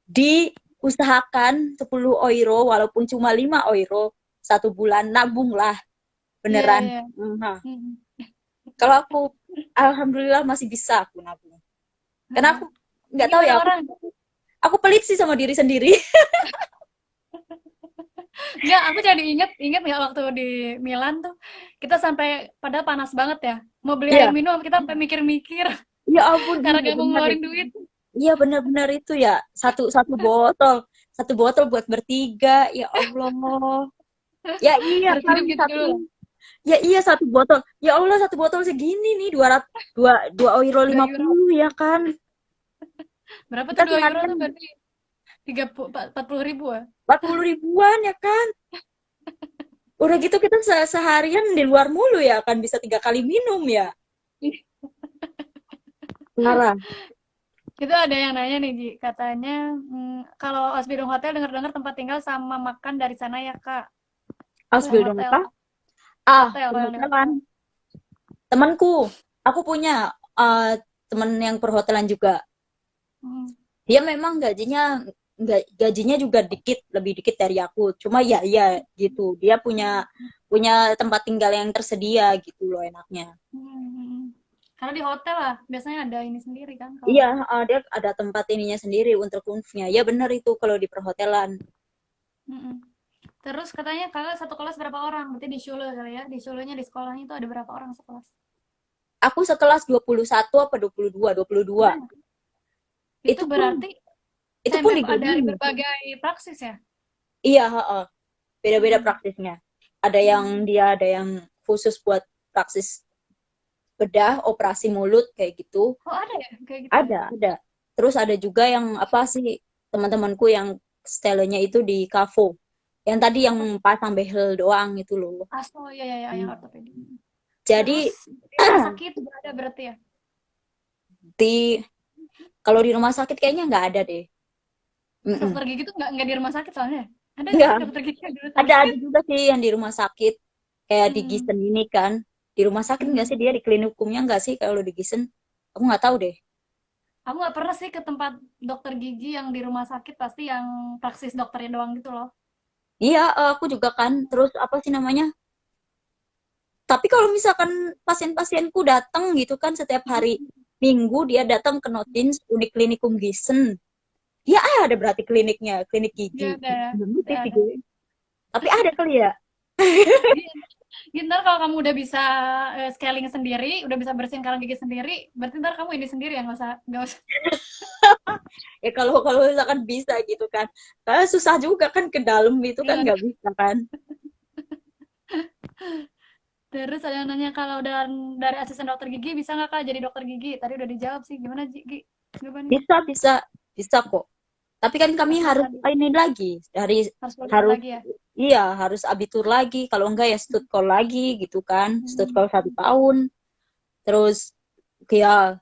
Diusahakan 10 euro walaupun cuma 5 euro 1 bulan nabung lah Iya, beneran. iya. Nah, Hmm. kalau aku alhamdulillah masih bisa aku nabung. Karena Heeh. aku Ini nggak tahu gimana ya, orang? aku pelit sih sama diri sendiri. Enggak, aku jadi inget nggak waktu di Milan tuh kita sampai pada panas banget ya. Mau beli air Iya, minum kita sampai mikir-mikir ya ampun, karena iya gak mau benar ngeluarin itu. duit. Iya benar-benar itu ya. Satu botol buat bertiga. Ya Allah. Ya iya Harus hidup kali gitu satu. dulu lah. Ya iya satu botol. Ya Allah satu botol segini nih 200 dua euro Dua lima euro. puluh ya kan. Berapa tuh Kita 2 euro seharian tuh berarti 40 ribu ya? 40 ribuan ya kan. Udah gitu kita seharian di luar mulu ya kan bisa 3 kali minum ya. Parah. Itu ada yang nanya nih, Gi. Katanya, kalau Osbidung Hotel dengar-dengar tempat tinggal sama makan dari sana ya, Kak? Itu yang Ausbildung hotel. apa? Hotel, kalau yang di Perhotelan. hotel. Temanku, aku punya temen yang perhotelan juga. Hmm. Dia memang gajinya juga dikit, lebih dikit dari aku. Cuma ya iya gitu. Dia punya punya tempat tinggal yang tersedia gitu loh enaknya. Hmm. Karena di hotel lah, biasanya ada ini sendiri kan kalau Iya, dia ada tempat ininya sendiri untuk kunfnya. Ya benar itu kalau di perhotelan. mm-mm. Terus katanya kakak satu kelas berapa orang? Berarti di Shule kali ya? Di Shulenya di sekolahnya itu ada berapa orang sekelas? Aku sekelas 21 apa 22, 22. Oh, itu Itu pun berarti itu pun CMF ada digabung. berbagai praksis ya? Iya, heeh. Beda-beda Hmm. praksisnya. Ada yang Hmm. ada yang khusus buat praksis bedah, operasi mulut kayak gitu. Oh, ada ya kayak gitu ya? Ada. Terus ada juga yang apa sih teman-temanku yang stylenya itu di Kavo. Yang tadi yang pasang behel doang itu loh. Aso, ya ya ya yang ortopedi. Terus Jadi di rumah sakit juga ada berarti ya? di kalau di rumah sakit kayaknya nggak ada deh. Mm-mm. Dokter gigi tuh nggak di rumah sakit soalnya. Ada nggak Iya, sih dokter gigi yang di rumah sakit? ada juga sih yang di rumah sakit kayak di Hmm. Gisen ini kan. Di rumah sakit nggak sih Hmm. dia di klinik hukumnya nggak sih kalau di Gisen? Aku nggak tahu deh. Aku nggak pernah sih ke tempat dokter gigi yang di rumah sakit, pasti yang praksis dokternya doang gitu loh. Iya, aku juga kan. Terus apa sih namanya? Tapi kalau misalkan pasien-pasienku datang gitu kan setiap hari Minggu dia datang ke Notins Uniklinikum Gisen. Ya ada berarti kliniknya, klinik Dia gigi. ada ya, Belum ada ngerti sih ada. gue. Tapi ada kali ya. Iya. Ya, ntar kalau kamu udah bisa scaling sendiri, udah bisa bersihin karang gigi sendiri, berarti ntar kamu ini sendiri ya, nggak usah. Ya kalau kalau misalkan bisa gitu kan. Karena susah juga kan ke dalam itu kan Iya. nggak bisa kan. Terus ada yang nanya kalau dari asisten dokter gigi bisa nggak kak jadi dokter gigi? Tadi udah dijawab sih, gimana Gi? Jawabannya? Bisa, bisa, bisa kok. Tapi kan kami Asal harus tadi ini lagi dari harus kuliah harus lagi ya. iya harus abitur lagi. Kalau enggak ya stutkol lagi gitu kan. Hmm. Stutkol 1 tahun. Terus ya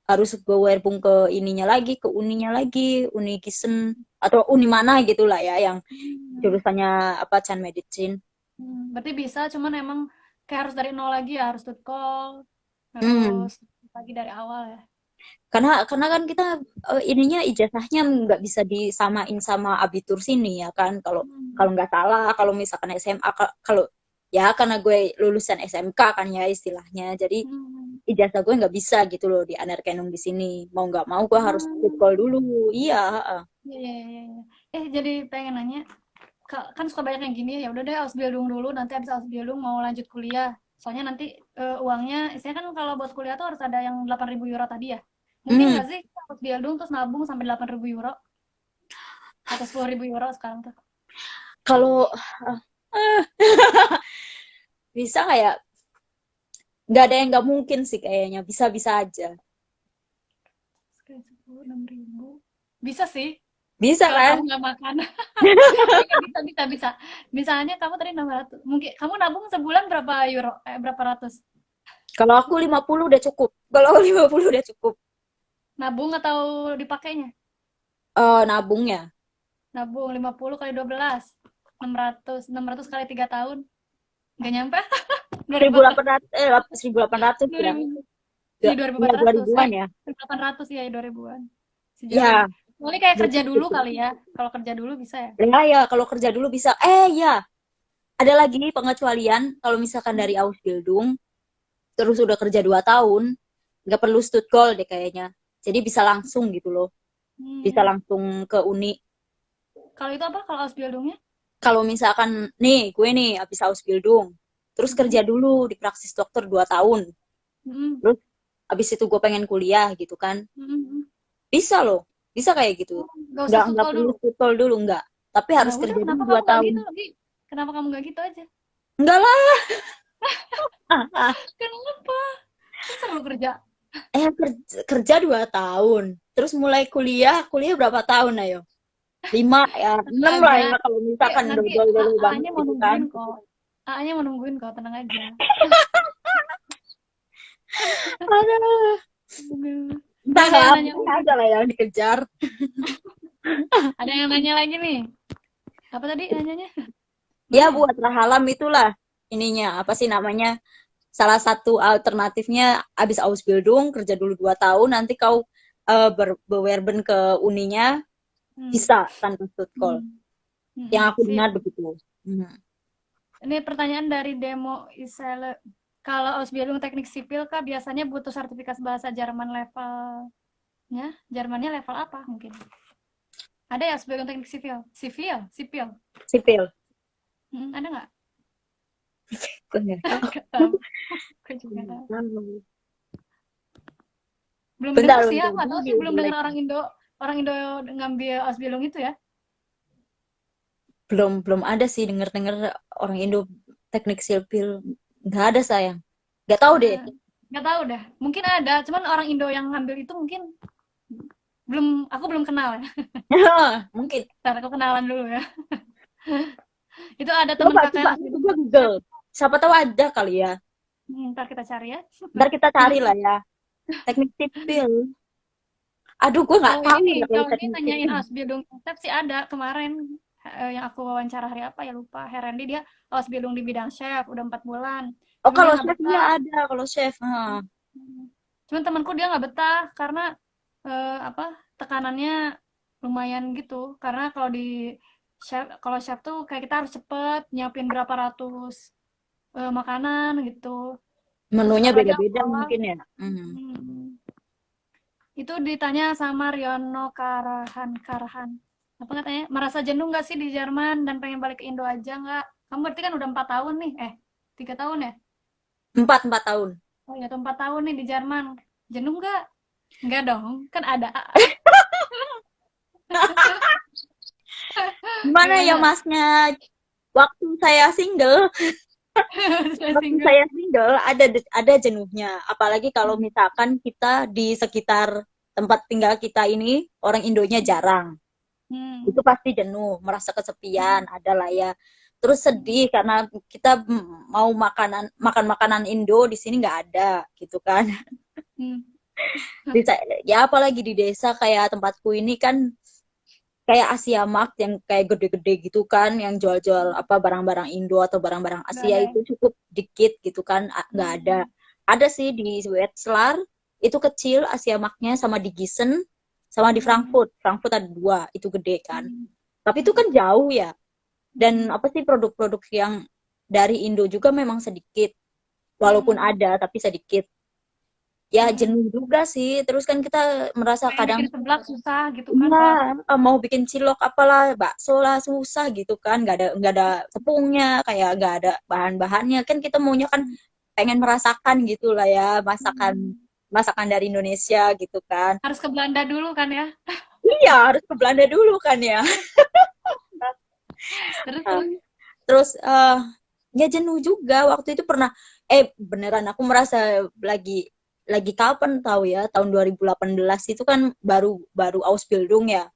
harus gue werbung ke ininya lagi, ke uninya lagi, uni Gisen atau uni mana gitu lah ya yang Hmm. jurusannya apa Chan Medicine. Berarti bisa, cuman emang kayak harus dari nol lagi ya, harus tutkol, Hmm. harus lagi dari awal ya. Karena kan kita ininya ijazahnya nggak bisa disamain sama abitur sini ya kan. Kalau kalau Hmm. nggak salah, kalau misalkan SMA kalau ya karena gue lulusan SMK kan ya istilahnya. Jadi Hmm. ijazah gue nggak bisa gitu loh di Anerkenum di sini. Mau nggak mau gue harus tutkol Hmm. dulu. Iya, heeh. Iya, iya, iya, iya. Jadi pengen nanya, kan suka banyak yang gini ya udah deh Ausbildung dulu, nanti habis Ausbildung mau lanjut kuliah. Soalnya nanti uangnya, istilahnya kan kalau buat kuliah tuh harus ada yang 8.000 euro tadi ya. Mungkin Hmm. nggak sih Ausbildung terus nabung sampai 8.000 euro atau 10.000 euro sekarang tuh? Kalau bisa nggak ya? Nggak ada yang nggak mungkin sih kayaknya. Bisa-bisa aja. Kayak 6.000. Bisa sih, Bisa kalau kan? kamu nggak makan. Iya, bisa, bisa, bisa. Misalnya kamu tadi 600, mungkin kamu nabung sebulan berapa euro? Berapa ratus? Kalau aku 50 udah cukup. Kalau aku 50 udah cukup. Nabung atau dipakainya? Nabungnya. Nabung 50 kali 12. 600 kali 3 tahun. Nggak nyampe. 2.400. 1.800 1.800 ya. 2000. Iya, Nggak, ya 2.400. 2000-an ya. 1.800 ya, 2000-an. Sejauh. Ya, Soalnya kayak berarti kerja dulu gitu. kali ya. Kalau kerja dulu bisa ya. Ya, ya, kalau kerja dulu bisa. Ya, ada lagi pengecualian kalau misalkan dari Ausbildung terus udah kerja 2 tahun, nggak perlu stutkol deh kayaknya. Jadi bisa langsung gitu loh. Bisa Hmm. langsung ke uni. Kalau itu apa? Kalau Ausbildungnya? Kalau misalkan nih, gue nih habis Ausbildung, terus Hmm. kerja dulu di praksis dokter 2 tahun. Hmm. Terus habis itu gue pengen kuliah gitu kan. Hmm. Bisa loh, bisa kayak gitu. Oh, nggak usah Nggak stutkol perlu dulu. stutol dulu, nggak. Tapi Ya harus udah, kerja dulu kenapa dua kamu nggak tahun. gitu lagi? Kenapa kamu nggak gitu aja? Enggak lah. Kenapa? Kan seru kerja. Kerja 2 tahun. Terus mulai kuliah berapa tahun ayo? 5 ya, 6 lah Astaga. ya kalau misalkan Nanti dodol-dodol banget AA-nya mau gitu kan. nungguin kok. AA-nya mau nungguin kok, tenang aja. Aduh, Aduh. Ini ada yang entahlah, nanya pokoknya lagi. ada lah yang dikejar. Ada yang nanya lagi nih. Apa tadi nanyanya? Ya Mana ya? buat Rahalam itulah ininya, apa sih namanya? Salah satu alternatifnya abis Ausbildung kerja dulu 2 tahun nanti kau berwerben ke uninya Hmm. bisa tanpa stutkol. Hmm. Yang Hmm. aku dengar Sip. begitu. Hmm. Ini pertanyaan dari Demo Isele. Kalau Ausbildung Teknik Sipil kah biasanya butuh sertifikat bahasa Jerman levelnya? Jermannya level apa mungkin? Ada ya Ausbildung Teknik Sipil? Sipil? Sipil? Sipil. Ada nggak? Aku nggak tahu. Nggak tahu. Aku juga tahu. Belum Bentar, denger sih ya, bentar nggak dulu tahu sih, belum dengar di orang Indo ngambil Asbilung itu ya. belum belum ada sih denger-denger orang Indo teknik sipil, nggak ada sayang, nggak tahu deh. Eh, nggak tahu dah. Mungkin ada, cuman orang Indo yang ngambil itu mungkin aku belum kenal ya. Mungkin Ntar aku kenalan dulu ya. Itu ada teman coba kakak coba yang Asbilung coba satu Google, chef. siapa tahu ada kali ya. Ntar kita cari ya. Ntar kita cari lah ya, teknik sipil. Aduh, gue nggak tahu ya kalau Kalau ini teknik nanyain sipil. Asbildung chef sih ada kemarin, yang aku wawancara hari apa ya lupa. Herendi dia Asbildung di bidang chef udah 4 bulan. Oh, Cuman dia kalau nggak chef iya betah. ada, kalau chef. Hmm. Cuman temanku dia nggak betah karena apa tekanannya lumayan gitu. Karena kalau chef tuh kayak kita harus cepet nyiapin berapa ratus makanan gitu. Terus Menunya apalagi beda-beda awal-awal, mungkin ya. hmm, itu ditanya sama Riono Karahan. Apa katanya? Merasa jenuh nggak sih di Jerman dan pengen balik ke Indo aja nggak? Kamu berarti kan udah 4 tahun nih, 3 tahun ya? Empat tahun. Oh ya, 4 tahun nih di Jerman. Jenuh nggak? Nggak dong, kan ada. Gimana ya Gimana? masnya? Waktu saya single, Saya waktu single. saya single ada jenuhnya. Apalagi kalau Hmm. misalkan kita di sekitar tempat tinggal kita ini orang Indonya jarang. Itu Hmm. pasti jenuh, merasa kesepian, ada lah ya. Terus sedih karena kita mau makan makanan Indo di sini nggak ada gitu kan. Hmm. Ya apalagi di desa kayak tempatku ini kan kayak Asia Mart yang kayak gede-gede gitu kan, yang jual-jual apa barang-barang Indo atau barang-barang Nggak Asia ada ya? itu cukup dikit gitu kan, nggak ada. Hmm. Ada sih di Wetzlar itu kecil Asia Martnya, sama di Gießen, sama di Hmm. Frankfurt. Frankfurt ada dua, itu gede kan. Hmm. Tapi itu Hmm. kan jauh ya. Dan Hmm. apa sih produk-produk yang dari Indo juga memang sedikit, walaupun Hmm. ada tapi sedikit. Ya Hmm. jenuh juga sih. Terus kan kita merasa Pengen kadang bikin seblak susah gitu kan iya, kalau mau bikin cilok apalah, bakso lah susah gitu kan, nggak ada tepungnya, kayak nggak ada bahan-bahannya kan, kita maunya kan pengen merasakan gitu lah ya, masakan hmm, masakan dari Indonesia gitu kan. harus ke Belanda dulu kan ya. Iya, harus ke Belanda dulu kan ya. Terus terus. Terus ya jenuh juga waktu itu pernah, beneran aku merasa lagi lagi kapan tahu ya, tahun 2018 itu kan baru baru Ausbildung ya,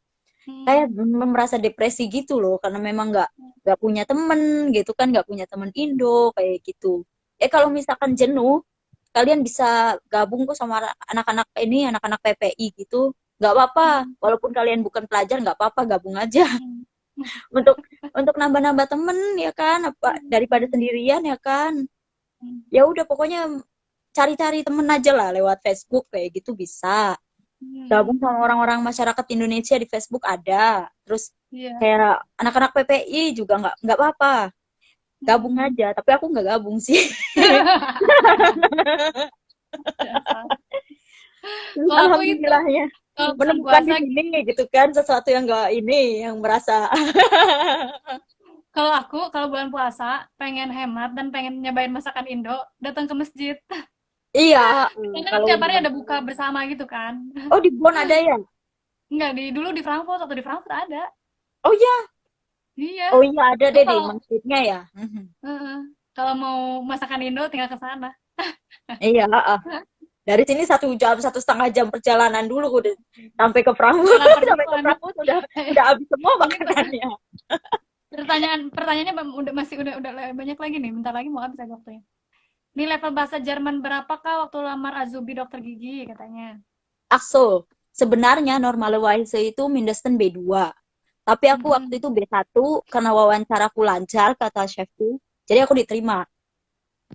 kayak Hmm. merasa depresi gitu loh karena memang nggak punya temen gitu kan, nggak punya temen Indo kayak gitu. Kalau misalkan jenuh, kalian bisa gabung kok sama anak-anak ini, anak-anak PPI gitu, nggak apa-apa, Hmm. walaupun kalian bukan pelajar nggak apa-apa, gabung aja. Hmm. untuk untuk nambah-nambah temen ya kan, apa daripada Hmm. sendirian ya kan. Hmm. Ya udah pokoknya cari-cari temen aja lah lewat Facebook kayak gitu bisa. Gabung Hmm. sama orang-orang masyarakat Indonesia di Facebook ada. Terus Iya. kayak anak-anak PPI juga nggak apa-apa, gabung Hmm. aja. Tapi aku nggak gabung sih. Dasar. Terus Kalau aku itu alhamdulillahnya kalau bulan menemukan di puasa sini gitu kan sesuatu yang nggak ini, yang merasa kalau bulan puasa pengen hemat dan pengen nyobain masakan Indo, datang ke masjid. iya. Karena kan Kalau tiap hari ada buka bersama gitu kan. oh di Bonn ada ya. Enggak, dulu di Frankfurt atau di Frankfurt ada. Oh iya. Iya. Oh iya ada Itu deh di kalau masjidnya ya. Mhm. heeh. Kalau mau masakan Indo tinggal ke sana. Iya. Dari sini 1 jam, 1,5 jam perjalanan dulu udah sampai ke Udah Frankfurt. lapar Sampai ke duluan. Frankfurt udah habis semua Ini makanannya. pertanyaannya udah banyak lagi nih. Bentar lagi mau habis aja waktunya. Ini level bahasa Jerman berapa kak waktu lamar Azubi dokter gigi katanya. Akso, sebenarnya normalerweise itu mindestens B2. Tapi aku waktu Mm-mm. itu B1 karena wawancaraku lancar kata chefku. Jadi aku diterima.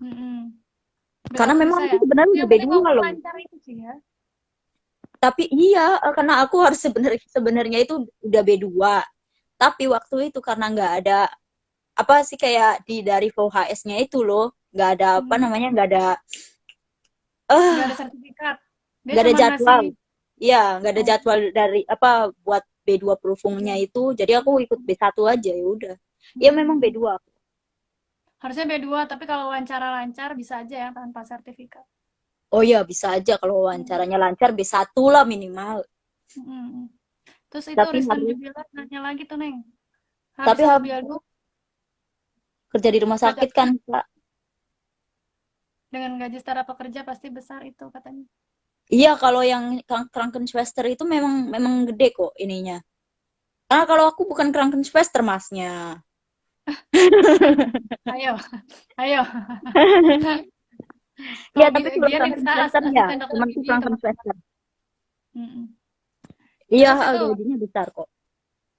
Mm-mm. Karena B1 memang bisa itu ya. sebenarnya Yang udah penting B2 ngomong loh. lancar itu sih ya. Tapi iya, karena aku harus sebenarnya itu udah B2. Tapi waktu itu karena nggak ada apa sih, kayak dari VHS-nya itu loh, nggak ada apa Hmm. namanya, nggak ada Nggak eh ada sertifikat. Dia nggak ada cuma jadwal. ngasih. Iya, nggak ada Oh. jadwal dari apa buat B2 proofingnya itu. Jadi aku ikut B1 aja ya udah. Ya memang Hmm. B2. Harusnya B2, tapi kalau wawancara lancar bisa aja ya tanpa sertifikat. Oh ya, bisa aja kalau wawancaranya lancar B1 lah minimal. Mm. Terus itu Tapi Ristan harus Jubilar nanya lagi tuh Neng. Habis tapi aku harus biadu kerja di rumah baca sakit kan, Kak. dengan gaji setara pekerja pasti besar itu katanya. Iya, kalau yang Krankenschwester itu memang memang gede kok ininya. Karena kalau aku bukan Krankenschwester masnya. Ayo, ayo. Iya, Kalau tapi sebelum Gian bisa Krankenschwester ya, asisten dokter temanku gigi teman-teman. Krankenschwester. Mm-mm. Iya, Terus itu gajinya besar kok.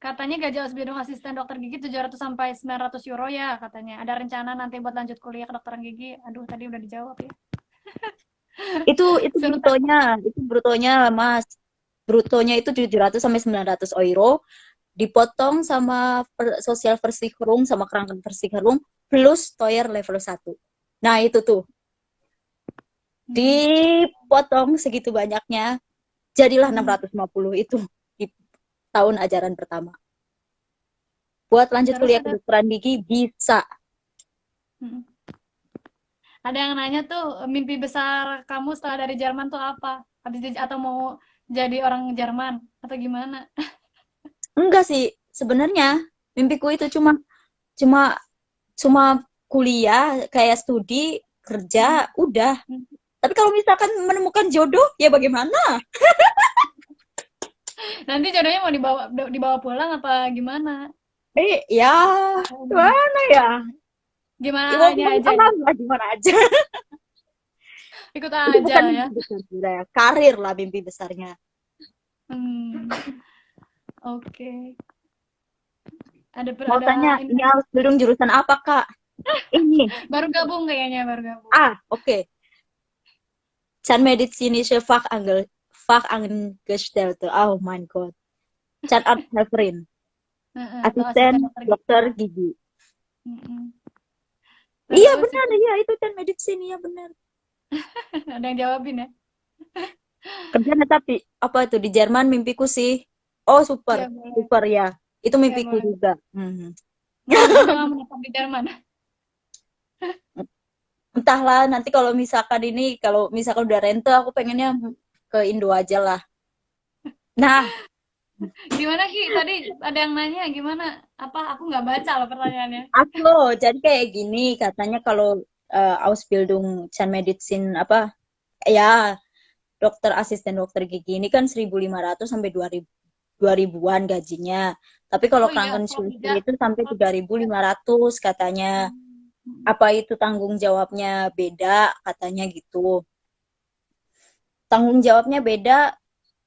katanya gaji Osbidung asisten dokter gigi 700 sampai 900 euro ya katanya. Ada rencana nanti buat lanjut kuliah kedokteran gigi. Aduh, tadi udah dijawab ya. Itu Suruh brutonya, Mas. Brutonya itu 700 sampai 900 euro, dipotong sama Social Versicherung sama Krankenversicherung plus Toyer level 1. Nah, itu tuh Hmm. dipotong segitu banyaknya, jadilah Hmm. 650 itu di tahun ajaran pertama. Buat lanjut Terus kuliah ada kedokteran gigi bisa. hmm. Ada yang nanya tuh mimpi besar kamu setelah dari Jerman tuh apa? Atau mau jadi orang Jerman atau gimana? Enggak sih, sebenarnya mimpiku itu cuma cuma cuma kuliah, kayak studi, kerja, Hmm. udah. Hmm. Tapi kalau misalkan menemukan jodoh, ya bagaimana? Nanti jodohnya mau dibawa pulang apa gimana? Ya, Hmm. gimana ya? Gimana Ya mau aja gimana aja ya. lah, gimana aja. Ikut Itu aja bukan lah ya. mimpi besar sebenarnya, karir lah mimpi besarnya. Hmm. Oke. Mau Ada tanya, ini ini harus belum jurusan apa, Kak? Ini. baru gabung kayaknya baru gabung. Oke. Zahnmedizinische Fachangestellte. Oh mein Gott. Zahnarzthelferin. Heeh, atau asisten Asisten dokter gigi dokter lah. gigi. Mm-mm. Iya Terus benar, itu iya itu Zahnmedizin, iya benar. ada yang jawabin ya. Kerjanya tapi apa itu di Jerman mimpiku sih. Oh super, Ya boleh. super ya. Itu Ya mimpiku boleh. juga. Mhm. Mau juga menetap di Jerman. Entahlah nanti kalau misalkan kalau misalkan udah rente aku pengennya ke Indo aja lah. Nah, Gimana Ki? Tadi ada yang nanya gimana? Apa aku nggak baca loh pertanyaannya. aku jadi kayak gini katanya kalau Ausbildung Zahnmedizin apa ya dokter asisten dokter gigi ini kan 1.500 sampai 2.000-an gajinya. Tapi kalau Oh iya, kalau Krankenschwester kerja, itu sampai kalau tiga ribu kerja. lima ratus katanya. Hmm. Apa itu tanggung jawabnya beda katanya gitu. Tanggung jawabnya beda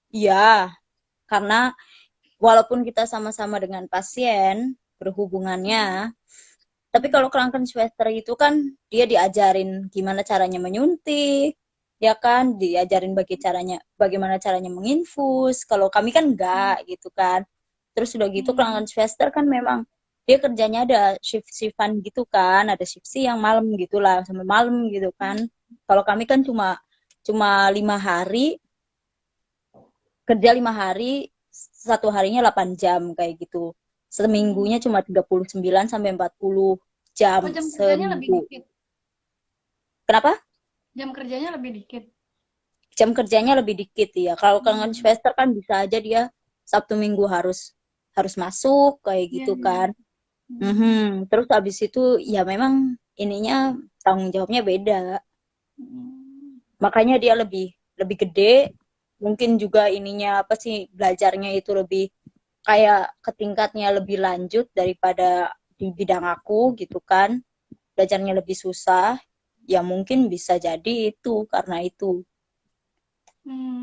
ya, karena walaupun kita sama-sama dengan pasien berhubungannya, tapi kalau Krankenschwester itu kan dia diajarin gimana caranya menyuntik, ya kan, diajarin bagaimana caranya menginfus. Kalau kami kan enggak gitu kan. Terus udah gitu Hmm. Krankenschwester kan memang dia kerjanya ada shift-shiftan gitu kan, ada shift siang malam gitulah sampai malam gitu kan. Kalau kami kan cuma cuma 5 hari, kerja 5 hari, 1 harinya 8 jam kayak gitu. Seminggunya Hmm. cuma 39 sampai 40 jam Oh, jam kerjanya lebih seminggu. dikit. Kenapa? Jam kerjanya lebih dikit. Jam kerjanya lebih dikit ya. Kalau kangen Hmm. Schwester kan bisa aja dia Sabtu Minggu harus harus masuk kayak Iya, gitu iya. kan. Hmm. Terus habis itu ya memang ininya tanggung jawabnya beda. Hmm. Makanya dia lebih lebih gede. Mungkin juga ininya apa sih, belajarnya itu lebih kayak ke tingkatnya lebih lanjut daripada di bidang aku gitu kan. Belajarnya lebih susah. Ya mungkin bisa jadi itu karena itu.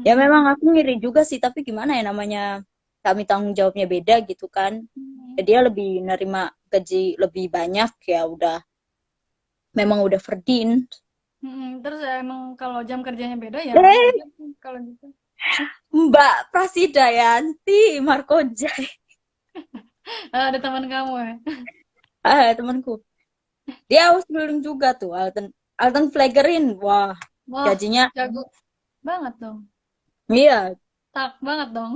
Ya memang Hmm. aku ngiri juga sih, tapi gimana ya namanya kami tanggung jawabnya beda gitu kan. Ya, Hmm. dia lebih nerima gaji lebih banyak, ya udah memang udah verdien. Terus ya emang kalau jam kerjanya beda ya Eh, wajar sih kalau gitu. Mbak Prasidayanti Markojai. Ada teman kamu ya? Temanku. Dia Ausbildung juga tuh, Alten Alten Flagerin. Wah, Wah, gajinya jago banget dong. iya, Tak banget dong.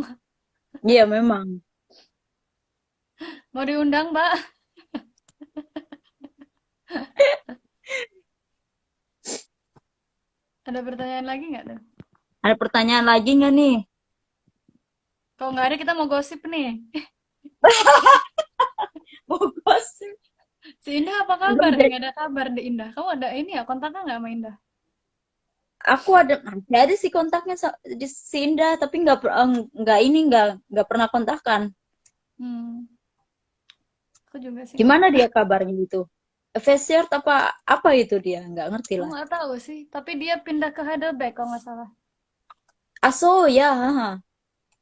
iya memang. Mau diundang, Mbak? Ada pertanyaan lagi nggak tuh? Ada pertanyaan lagi nggak nih? Kalau nggak ada kita mau gosip nih. Bogos. Si Indah apa Belum kabar nih? deh. Nggak ada kabar deh Indah. Kamu ada ini ya kontaknya nggak sama Indah? Aku ada sih kontaknya di Sinda, tapi nggak ini nggak pernah kontakkan. Hmm, aku juga sih nggak. Gimana dia kabarnya itu? Face apa itu dia? Nggak ngerti Aku lah. nggak tahu sih. Tapi dia pindah ke Heidelberg kalau nggak salah. Aso ya, haha.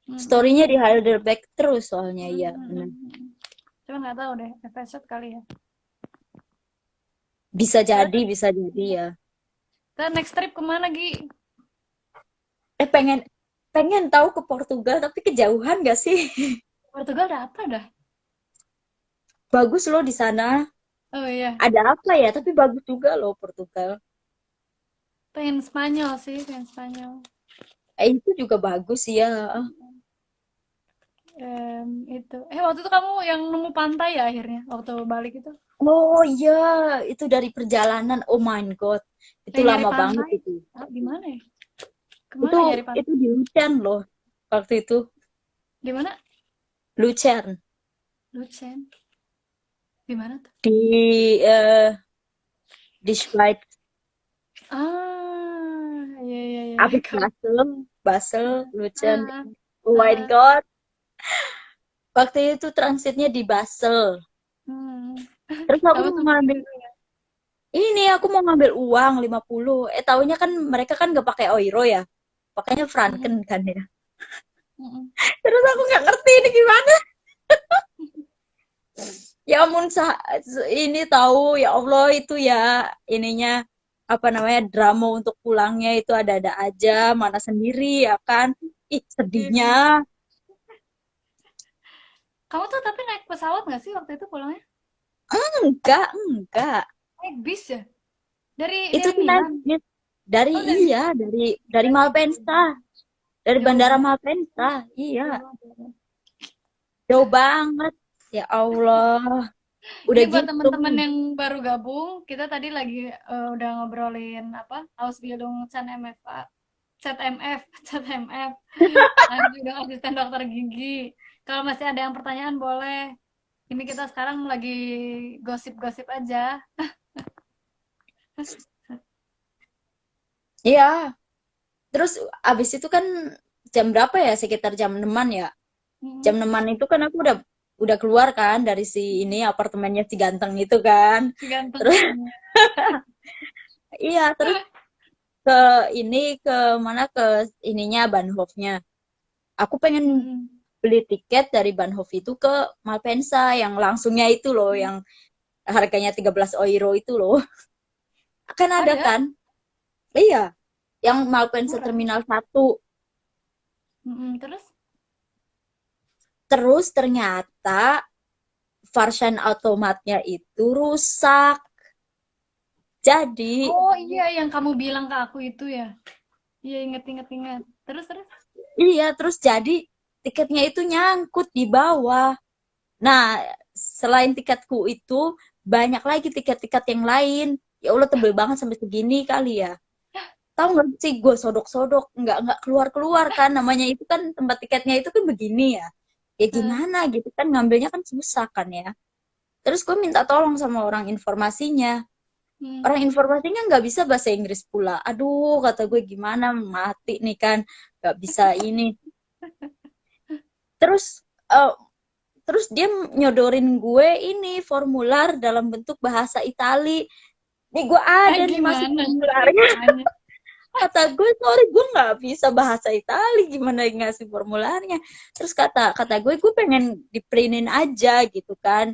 Mm-mm. Storynya di Heidelberg terus soalnya ya, benar. Mm-mm. Cuma nggak tahu deh. Episode kali ya. Terus, Bisa jadi ya. kita next trip kemana Gi? Pengen pengen tahu ke Portugal tapi kejauhan gak sih? Portugal ada apa dah? Bagus loh di sana. Oh iya, Ada apa ya? Tapi bagus juga loh Portugal. pengen Spanyol sih, pengen Spanyol. Itu juga bagus ya. Itu. Waktu itu kamu yang nemu pantai ya akhirnya waktu balik itu? Oh iya, itu dari perjalanan. Oh my God, itu Yang nyari lama banget pantai? itu. Ah, di mana ya? Itu Kemana nyari pantai? itu di Lucerne loh. Waktu itu Di mana? Lucerne Lucen. Di mana tuh? di Schweiz. Ah, iya iya iya. Apa Kamu. Basel, Lucerne. Ah, Oh ah, my ah. God, waktu itu transitnya di Basel. Hmm. Terus Kamu tuh aku mau ngambil uang 50. Taunya kan mereka kan nggak pakai euro ya, pakainya franken mm, kan ya. mm, Terus aku nggak ngerti ini gimana. Ya ampun, ini tahu ya Allah itu ya ininya apa namanya drama untuk pulangnya itu ada-ada aja, mana sendiri ya kan. Ih, sedihnya. mm. Kamu tuh tapi naik pesawat nggak sih waktu itu pulangnya? Enggak. Naik bis ya? Dari Itu tuh naik Milan. bis dari Oh dari iya, dari dari situ. Malpensa, dari Jauh Bandara banget. Malpensa. Iya, Jauh banget. Jauh banget. jauh banget. Ya Allah, Ini udah buat gitu. teman-teman yang baru gabung, kita tadi lagi udah ngobrolin apa? Ausbildung ZMFA, ZMF, ZMF. Ausbildung asisten dokter gigi. Kalau masih ada yang pertanyaan boleh. Ini kita sekarang lagi gosip-gosip aja. Iya, terus abis itu kan jam berapa ya? Sekitar jam 6-an ya. Hmm, Jam 6-an itu kan aku udah keluar kan dari si ini apartemennya si ganteng itu kan. si ganteng. Terus iya, terus ke ini ke mana ke ininya Bahnhofnya. Aku pengen Hmm. beli tiket dari Bahnhof itu ke Malpensa yang langsungnya itu loh, yang harganya 13 euro itu loh. Akan ada Ada? kan? Iya, yang Malpensa Murah. Terminal 1. Terus? Terus ternyata version automatnya itu rusak. Jadi, Oh iya, yang kamu bilang ke aku itu ya. Iya, inget, inget, inget. Terus, terus. iya, terus jadi tiketnya itu nyangkut di bawah. Nah, selain tiketku itu, banyak lagi tiket-tiket yang lain. Ya Allah, tebel banget sampai segini kali ya. Tahu nggak sih, gue sodok-sodok, nggak keluar-keluar kan. Namanya itu kan tempat tiketnya itu kan begini ya. Ya Eh, gimana gitu kan, ngambilnya kan susah kan ya. Terus gue minta tolong sama orang informasinya. hmm. Orang informasinya nggak bisa bahasa Inggris pula. Aduh, kata gue gimana, mati nih kan. Nggak bisa ini. Terus eh, terus dia nyodorin gue ini formular dalam bentuk bahasa Itali. Nih gue ada nih masuk Gimana formularnya. ceritanya? Kata gue, sorry gue nggak bisa bahasa Itali, gimana ngasih formularnya. Terus kata gue pengen diprintin aja gitu kan.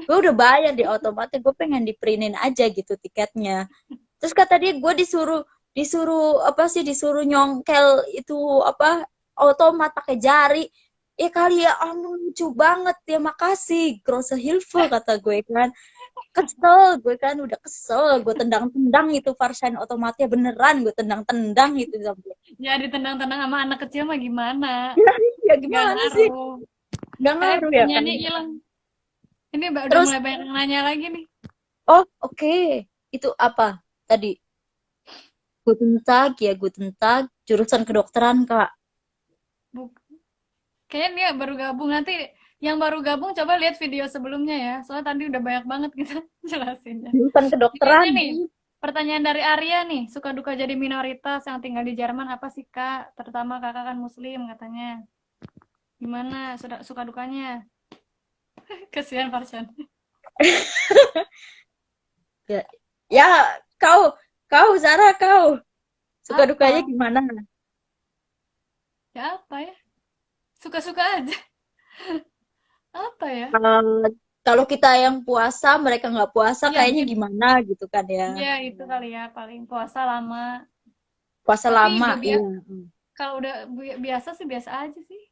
Gue udah bayar di otomatis, gue pengen diprintin aja gitu tiketnya. Terus kata dia, gue disuruh disuruh apa sih, disuruh nyongkel itu apa, otomat pakai jari. Ya kali ya, ampun lucu banget ya, makasih grosse Hilfe kata gue kan. Kesel gue kan, udah kesel, gue tendang-tendang itu Farsan otomatnya, beneran gue tendang-tendang itu sampai. Ya ditendang-tendang sama anak kecil mah gimana? Ya Gak gimana sih, ngaruh. nggak ngaruh ya kan. Pertanyaannya hilang. Ini udah Terus mulai banyak yang nanya lagi nih. oh oke, itu apa tadi? Guten Tag, ya Guten Tag, jurusan kedokteran, Kak. Buk- Kayaknya dia baru gabung. Nanti yang baru gabung coba lihat video sebelumnya ya. Soalnya tadi udah banyak banget kita jelasinnya. Jurusan Ini aja kedokteran. nih, pertanyaan dari Arya nih. Suka duka jadi minoritas yang tinggal di Jerman apa sih, Kak? Terutama kakak kan muslim katanya. Gimana suka dukanya? Kasihan Farshan. Ya, ya kau, kau Zara, kau suka dukanya Apa? gimana? Ya apa ya? Suka-suka aja. Apa ya? Eh, kalau kita yang puasa, mereka nggak puasa, Iya, kayaknya gitu. gimana gitu kan ya? Iya, itu kali ya. Paling puasa lama. Puasa Tapi lama, udah iya. kalau udah biasa sih biasa aja sih.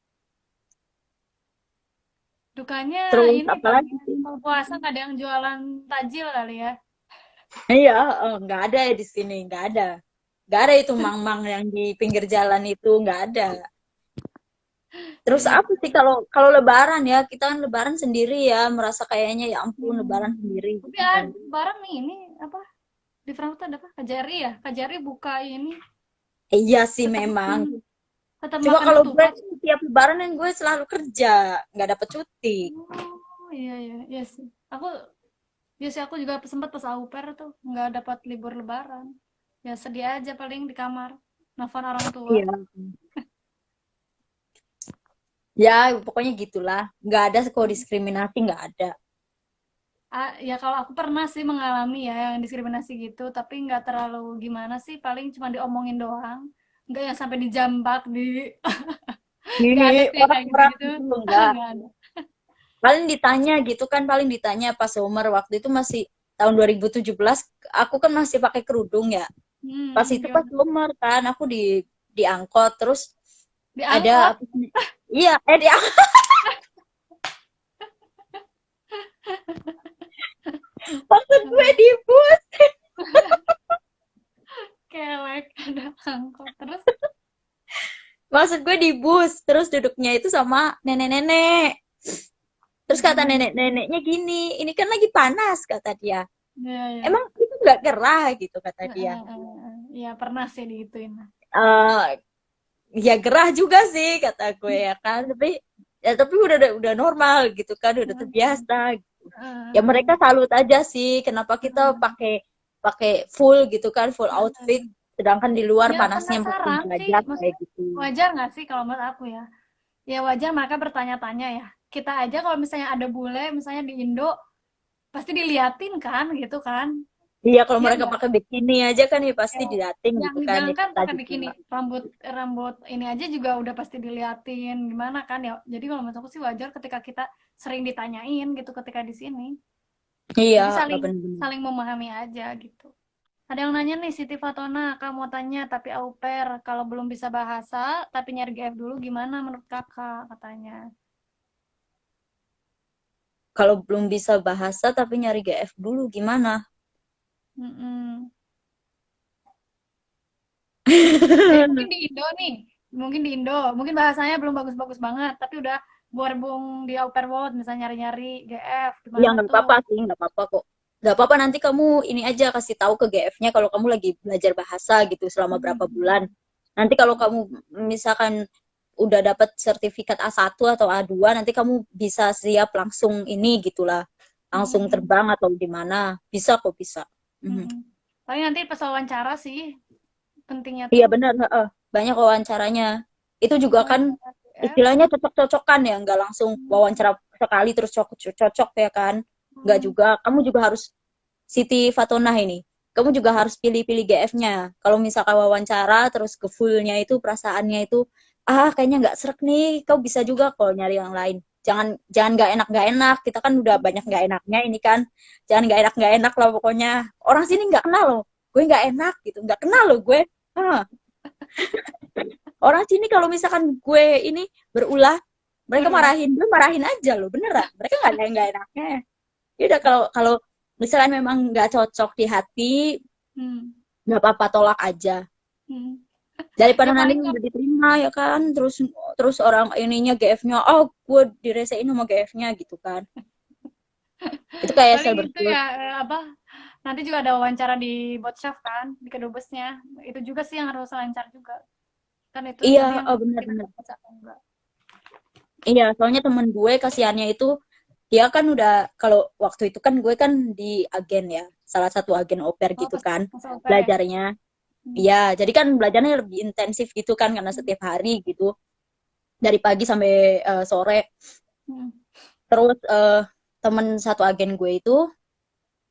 Dukanya Terus ini paling apalagi ya, sih? kalau puasa nggak ada yang jualan tajil kali ya. Iya, nggak ada ya di sini, nggak ada. Nggak ada itu mang-mang yang di pinggir jalan itu, nggak ada. Terus Iya. apa sih kalau kalau Lebaran ya, kita kan Lebaran sendiri ya, merasa kayaknya ya ampun Lebaran Hmm. sendiri Tapi gitu kan. ada barang nih ini apa di Frankfurt ada apa? Kajari ya. Kajari buka ini Iya sih tetap memang. tetap Cuma makan kalau gue ketupat. tiap Lebaran yang gue selalu kerja, nggak dapet cuti. Oh iya iya iya sih. Aku ya sih aku juga sempat pas au pair tuh nggak dapat libur Lebaran. Ya sedih aja paling di kamar. Nelfon orang tua. Iya. Ya, pokoknya gitulah. Nggak ada kok diskriminasi, nggak ada. Ya kalau aku pernah sih mengalami ya yang diskriminasi gitu, tapi nggak terlalu gimana sih, paling cuma diomongin doang. Nggak yang sampai dijambak, nggak ada Ini sih yang kayak orang-orang gitu-gitu. itu loh, nggak. Nggak ada. Paling ditanya gitu kan, paling ditanya pas Umar waktu itu masih tahun 2017, aku kan masih pakai kerudung ya. Pas itu pas Gimana? Umar kan, aku diangkot, terus ada Diangkot? apa sih? Iya, maksud gue di bus. Kelek, ada angkot. Terus, Maksud gue di bus, terus duduknya itu sama nenek-nenek. Terus kata mm, nenek-neneknya gini, ini kan lagi panas kata dia. ya ya. Emang itu nggak gerah gitu kata dia. Ya pernah sih digituin. Eh ya gerah juga sih kata gue ya kan. Tapi udah normal gitu kan, udah terbiasa. Ya mereka salut aja sih kenapa kita pakai pakai full gitu kan, full outfit sedangkan di luar Ya panasnya 40 penasaran sih, derajat kayak maksudnya gitu. wajar nggak sih kalau menurut aku ya? Ya wajar mereka bertanya-tanya ya. Kita aja kalau misalnya ada bule, misalnya di Indo, pasti diliatin kan, gitu kan? Iya kalau Iya mereka nggak? pakai bikini aja kan ya pasti Ya, diliatin yang gitu kan ya jangankan kita pakai juga. bikini, rambut rambut ini aja juga udah pasti diliatin, gimana kan ya? Jadi kalau menurut aku sih wajar ketika kita sering ditanyain gitu ketika di sini. Iya, Jadi saling bener-bener. saling memahami aja gitu. Ada yang nanya nih, Siti Fatona, Kak mau tanya, tapi au pair, kalau belum bisa bahasa, tapi nyari GF dulu gimana menurut kakak, katanya. Kalau belum bisa bahasa tapi nyari GF dulu gimana? Mm-mm. Jadi mungkin di Indo nih, mungkin di Indo, mungkin bahasanya belum bagus-bagus banget, tapi udah berhubung di au pair world, misalnya nyari-nyari GF, Ya gimana nggak tuh? apa-apa sih, nggak apa-apa kok. Nggak apa-apa nanti kamu ini aja kasih tahu ke GF-nya kalau kamu lagi belajar bahasa gitu selama berapa bulan. Mm-mm. Nanti kalau kamu misalkan udah dapat sertifikat A1 atau A2, nanti kamu bisa siap langsung ini gitulah. Langsung Mm-mm. terbang atau di mana. Bisa kok bisa. Mhm. Mm-mm. Paling nanti pas wawancara sih, pentingnya Iya tuh, benar, heeh. Banyak wawancaranya. Itu juga kan wawancara GF. istilahnya cocok-cocokan ya, nggak langsung wawancara sekali terus cocok ya kan. Nggak Mm. juga, kamu juga harus Siti Fatonah ini. Kamu juga harus pilih-pilih GF-nya. Kalau misalkan wawancara terus ke full-nya itu perasaannya itu kayaknya nggak serak nih, kau bisa juga kalau nyari yang lain. Jangan jangan nggak enak. Kita kan udah banyak nggak enaknya ini kan. Jangan nggak enak lah pokoknya. Orang sini nggak kenal loh. Gue nggak enak gitu, nggak kenal loh gue. Ah, orang sini kalau misalkan gue ini berulah, mereka Berulah. marahin gue, marahin aja loh, beneran. Mereka nggak ada yang nggak enaknya. Ya udah kalau kalau misalkan memang nggak cocok di hati, Hmm. nggak apa-apa tolak aja. Hmm. Daripada Ya nanti paling nggak diterima ya kan, terus terus orang ininya GF-nya, oh gue diresein sama GF-nya gitu kan. Itu kayak Paling sel itu bersulut. ya apa? Nanti juga ada wawancara di Botchef kan, di kedubesnya. Itu juga sih yang harus lancar juga. Kan itu Iya, tadi yang oh kita benar-benar. dapat atau enggak. Iya, soalnya temen gue kasihannya itu dia kan udah kalau waktu itu kan gue kan di agen ya, salah satu agen au pair Oh, gitu pas kan pas au pair ya. belajarnya. Hmm. Iya, jadi kan belajarnya lebih intensif gitu kan karena Hmm. setiap hari gitu dari pagi sampai sore. Hmm. Terus temen satu agen gue itu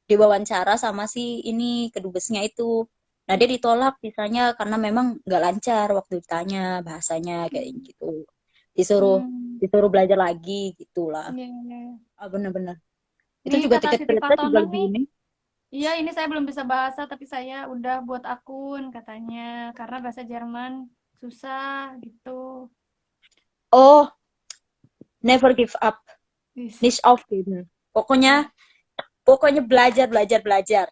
diwawancara sama si ini kedubesnya itu. Nah dia ditolak misalnya karena memang nggak lancar waktu ditanya bahasanya kayak Hmm. gitu. Disuruh Hmm. disuruh belajar lagi gitulah. Iya, iya, iya. Ah bener-bener. Itu Nih juga kata tiket Siti kereta juga Patonang lebih nih, ini. iya ini saya belum bisa bahasa tapi saya udah buat akun katanya karena bahasa Jerman susah gitu. Oh, never give up. Wis. Nicht aufgeben. Pokoknya Ya. pokoknya belajar belajar belajar.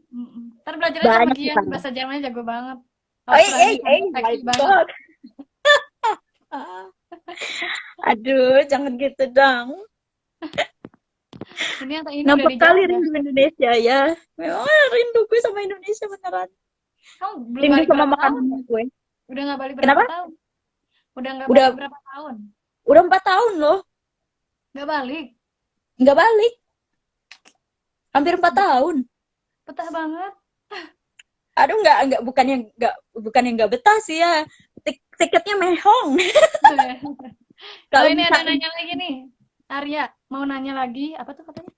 Mm-mm. Ntar belajarnya sama Banyak Gian, sekarang. bahasa Jermannya jago banget. Eh, Australian my seksi banget. God. Aduh, jangan gitu dong. Ini udah Nampak kali dijawab ya. rindu Indonesia ya. Memang rindu gue sama Indonesia beneran. Kamu belum Rindu balik sama berapa tahun makanan ya? gue. Udah nggak balik berapa Kenapa? tahun? Udah nggak balik Udah berapa tahun? udah 4 tahun loh. Nggak balik. Nggak balik. Hampir 4 tahun. Betah banget. Aduh, bukan yang nggak betah sih ya. Tiketnya mehong. Oh Kalau ini ada misalkan nanya lagi nih. Arya, mau nanya lagi. Apa tuh katanya?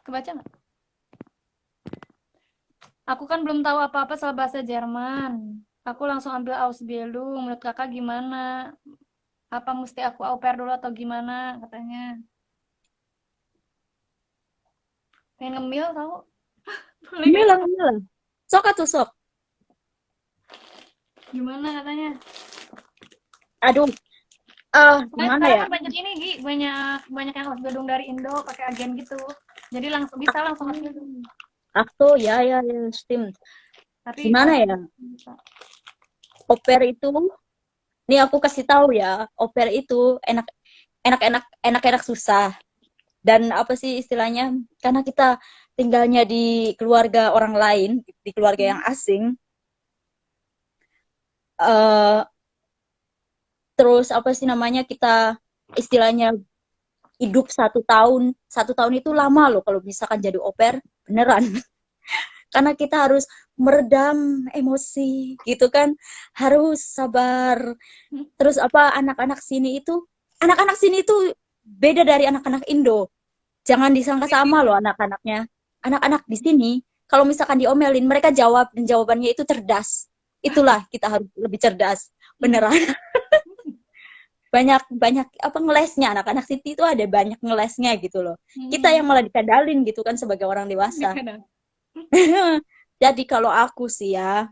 Kebaca nggak? Aku kan belum tahu apa-apa soal bahasa Jerman. Aku langsung ambil Ausbildung. Menurut kakak gimana? Apa mesti aku au pair dulu atau gimana? Katanya. Pengen ngemil tahu? Boleh gak sih? milang milang. Sok atuh sok. Gimana katanya? Aduh, Soalnya gimana sekarang ya? kan banyak ini, Gi. Banyak banyak yang Ausbildung dari Indo pakai agen gitu. Jadi langsung bisa langsung Ausbildung. Aku ya ya ya Steam. Tapi Gimana bahasa ya? Jerman bisa. Au pair itu, nih aku kasih tahu ya, au pair itu enak enak susah. Dan apa sih istilahnya? Karena kita tinggalnya di keluarga orang lain, di keluarga Hmm. yang asing, eh terus apa sih namanya kita istilahnya hidup 1 tahun, 1 tahun itu lama loh kalau misalkan jadi au pair, beneran. Karena kita harus meredam emosi gitu kan, harus sabar. Terus apa anak-anak sini itu beda dari anak-anak Indo. Jangan disangka sama loh anak-anaknya. Anak-anak di sini kalau misalkan diomelin mereka jawab dan jawabannya itu cerdas. Itulah kita harus lebih cerdas. Hmm. Beneran. Banyak banyak apa ngelesnya anak-anak Siti itu ada banyak ngelesnya gitu loh. Kita Hmm. yang malah dikadalin gitu kan sebagai orang dewasa. Kadang. Jadi kalau aku sih ya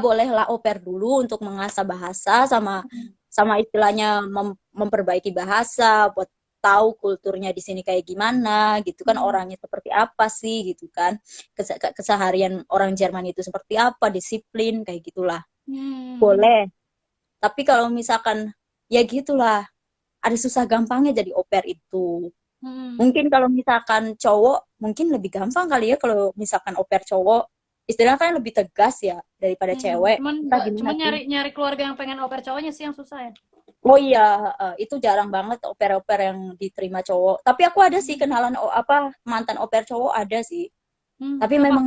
bolehlah au pair dulu untuk mengasah bahasa sama sama istilahnya memperbaiki bahasa buat tahu kulturnya di sini kayak gimana gitu kan Hmm. orangnya seperti apa sih gitu kan keseharian orang Jerman itu seperti apa disiplin kayak gitulah Hmm. boleh tapi kalau misalkan ya gitulah ada susah gampangnya jadi au pair itu Hmm. mungkin kalau misalkan cowok mungkin lebih gampang kali ya kalau misalkan au pair cowok istilahnya kan lebih tegas ya daripada Hmm. cewek Cuman entah gimana cuman sih. nyari nyari keluarga yang pengen au pair cowoknya sih yang susah ya. Oh iya, itu jarang banget oper-oper yang diterima cowok. Tapi aku ada sih kenalan mantan oper cowok ada sih. Hmm. Tapi Kenapa? memang,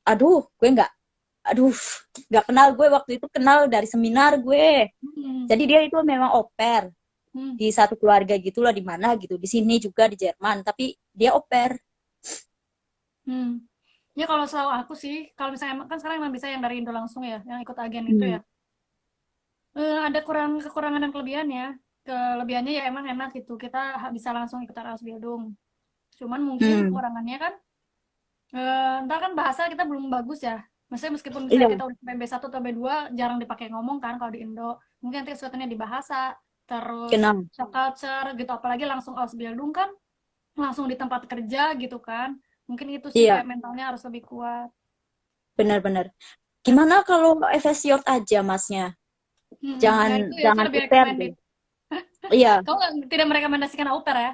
aduh, aduh, nggak kenal gue waktu itu kenal dari seminar gue. Hmm. Jadi dia itu memang oper Hmm. di satu keluarga gitulah di mana gitu. Di sini juga di Jerman, tapi dia oper. Hmm. Ya kalau setahu aku sih, kalau misalnya kan sekarang emang bisa yang dari Indo langsung ya, yang ikut agen itu ya. Hmm. Ada kekurangan dan kelebihannya. Kelebihannya ya emang enak gitu, kita bisa langsung ikutan Ausbildung. Cuman mungkin Hmm. kekurangannya kan, ntar kan bahasa kita belum bagus ya. Maksudnya meskipun misalnya Iya, kita udah sampai B1 atau B2, jarang dipakai ngomong kan kalau di Indo. Mungkin nanti kesulitannya di bahasa, terus kenal. shock culture gitu, apalagi langsung Ausbildung kan, langsung di tempat kerja gitu kan. Mungkin itu sih Iya, kayak mentalnya harus lebih kuat. benar-benar. Gimana kalau FSJ aja masnya? Nah Jangan itu ya sih jangan lebih oper deh. recommended. Iya, Kamu tidak merekomendasikan au pair ya?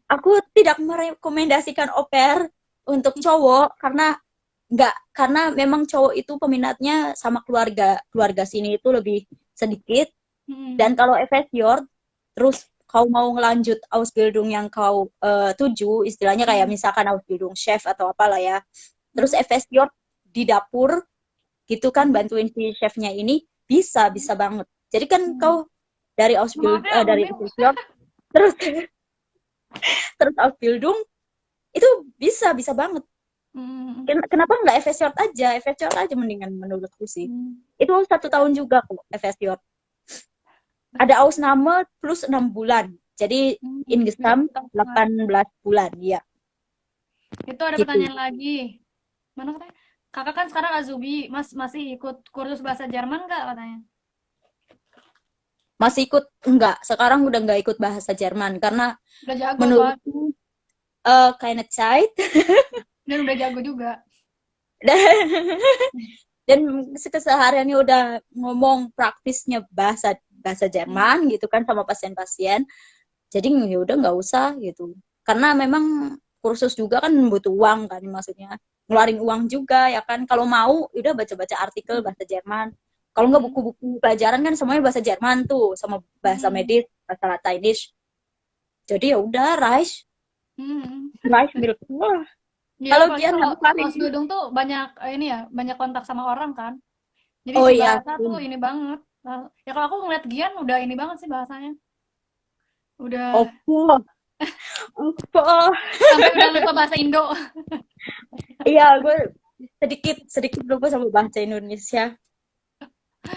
Aku tidak merekomendasikan au pair untuk cowok karena memang cowok itu peminatnya sama keluarga keluarga sini itu lebih sedikit. Dan Hmm. kalau Efesior terus kau mau ngelanjut Ausbildung yang kau tuju, istilahnya kayak Hmm. misalkan Ausbildung chef atau apalah ya. Terus Hmm. Efesior di dapur gitu kan Hmm. bantuin si chefnya ini bisa Hmm. bisa banget. Jadi kan Hmm. kau dari Maaf ya, Dari mending. Efesior terus terus Ausbildung itu bisa bisa banget. Hmm. Kenapa nggak FS aja? FS aja mendingan menurutku sih. Hmm. Itu 1 tahun juga kok FS. Ada Ausname plus 6 bulan. Jadi Bisa Ingesam bertanggungan. 18 bulan. Ya, Itu ada gitu. pertanyaan lagi. Mana katanya? Kakak kan sekarang Azubi, Mas masih ikut kursus bahasa Jerman nggak katanya? Masih ikut? Enggak. Sekarang udah nggak ikut bahasa Jerman. Karena Udah jago soal menurutku keine Zeit. dan udah jago juga. Dan kesehariannya udah ngomong praktisnya bahasa bahasa Hmm. Jerman gitu kan sama pasien-pasien. Jadi ya udah nggak usah gitu. Karena memang kursus juga kan butuh uang kan, maksudnya ngeluarin uang juga ya kan. Kalau mau ya udah baca-baca artikel bahasa Jerman. Kalau nggak Hmm. buku-buku pelajaran kan semuanya bahasa Jerman tuh, sama bahasa Hmm. medis, bahasa Latinnya. Jadi ya udah Reich, Hmm. Reich milik wah. Iya, Kalau apalagi Gian kalau Farid, Ausbildung tuh banyak ini ya, banyak kontak sama orang kan. Jadi oh si iya, bahasa tuh ini banget. Nah, ya kalau aku ngeliat Gian udah ini banget sih bahasanya. Udah Oppo, Oppo. sampai udah lupa bahasa Indo. Iya, gue sedikit sedikit lupa sama bahasa Indonesia.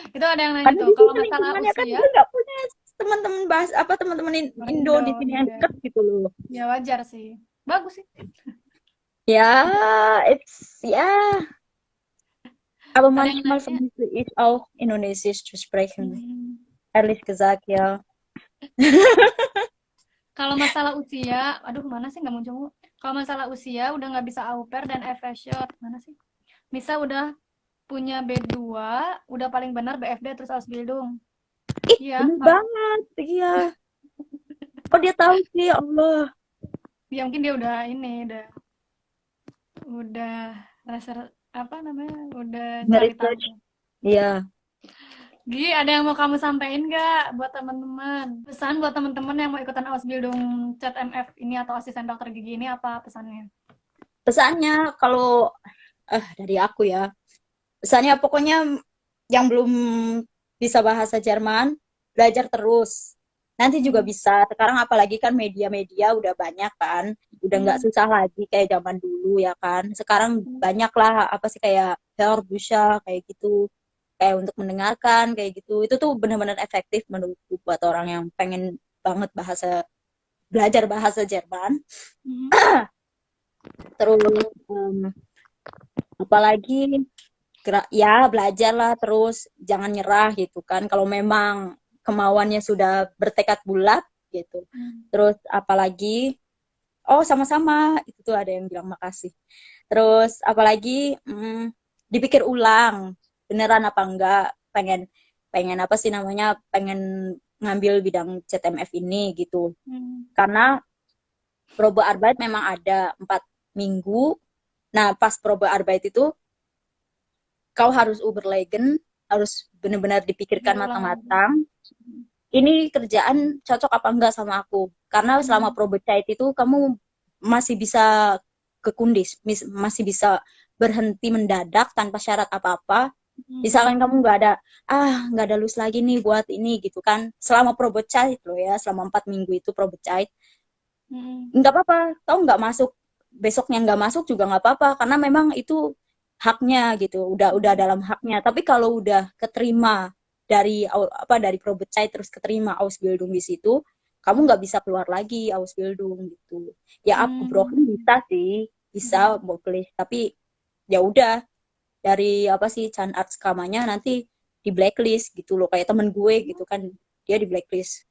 Itu ada yang nanya Karena tuh, di kalau sini masalah lingkungannya kan usia, gue nggak punya teman-teman bahas apa teman-teman orang Indo Indo, di sini yang iya. deket gitu loh. Ya wajar sih. Bagus sih. Ja, ja, aber Ada yang manchmal nanya, vermisse ich auch Indonesisch zu sprechen. hmm, Ehrlich gesagt, ja. kalau masalah usia, aduh mana sih nggak muncul. Kalau masalah usia udah nggak bisa au pair dan FS-shot, mana sih? Misa udah punya B2, udah paling benar BFD terus Ausbildung. Ih, Iya, bener Pak. banget. Iya. Oh, dia tahu sih, ya Allah. Ya mungkin dia udah ini, udah rasa apa namanya, udah cari tahu. Nge-research. Iya. Gi, ada yang mau kamu sampaikan nggak buat teman-teman? Pesan buat teman-teman yang mau ikutan Ausbildung CAT-MF ini atau asisten dokter gigi ini apa pesannya? Pesannya kalau dari aku ya. Pesannya pokoknya yang belum bisa bahasa Jerman, belajar terus. Nanti juga Hmm. bisa. Sekarang apalagi kan media-media udah banyak kan. Udah nggak Hmm. susah lagi kayak zaman dulu ya kan. Sekarang banyak lah apa sih kayak Hörbücher kayak gitu. Kayak untuk mendengarkan kayak gitu. Itu tuh benar-benar efektif menurutku buat orang yang pengen banget belajar bahasa Jerman. Hmm. Terus apalagi ya belajarlah terus jangan nyerah gitu kan kalau memang kemauannya sudah bertekad bulat gitu. Hmm. Terus apalagi oh sama-sama itu tuh ada yang bilang makasih. Terus apalagi dipikir ulang beneran apa enggak pengen pengen apa sih namanya pengen ngambil bidang CTMF ini gitu. Hmm. Karena probe Arbeit memang ada 4 minggu. Nah pas probe Arbeit itu kau harus overlegen, harus benar-benar dipikirkan Pikir ulang lagi. matang-matang. Ini kerjaan cocok apa enggak sama aku? Karena selama Hmm. probecite itu kamu masih bisa kekundis, masih bisa berhenti mendadak tanpa syarat apa-apa. Hmm. Misalkan kamu nggak ada lulus lagi nih buat ini gitu kan. Selama probecite loh ya, selama 4 minggu itu probecite, Hmm. nggak apa-apa. Kau nggak masuk, besoknya nggak masuk juga nggak apa-apa. Karena memang itu haknya gitu, udah Hmm. dalam haknya. Tapi kalau udah keterima dari Probezeit terus keterima Ausbildung di situ, kamu nggak bisa keluar lagi Ausbildung gitu. Ya Hmm. abgebrochen bisa sih, bisa Hmm. boleh. Tapi ya udah dari apa sih Arts kamanya nanti di blacklist gitu loh. Kayak temen gue gitu kan, dia di blacklist,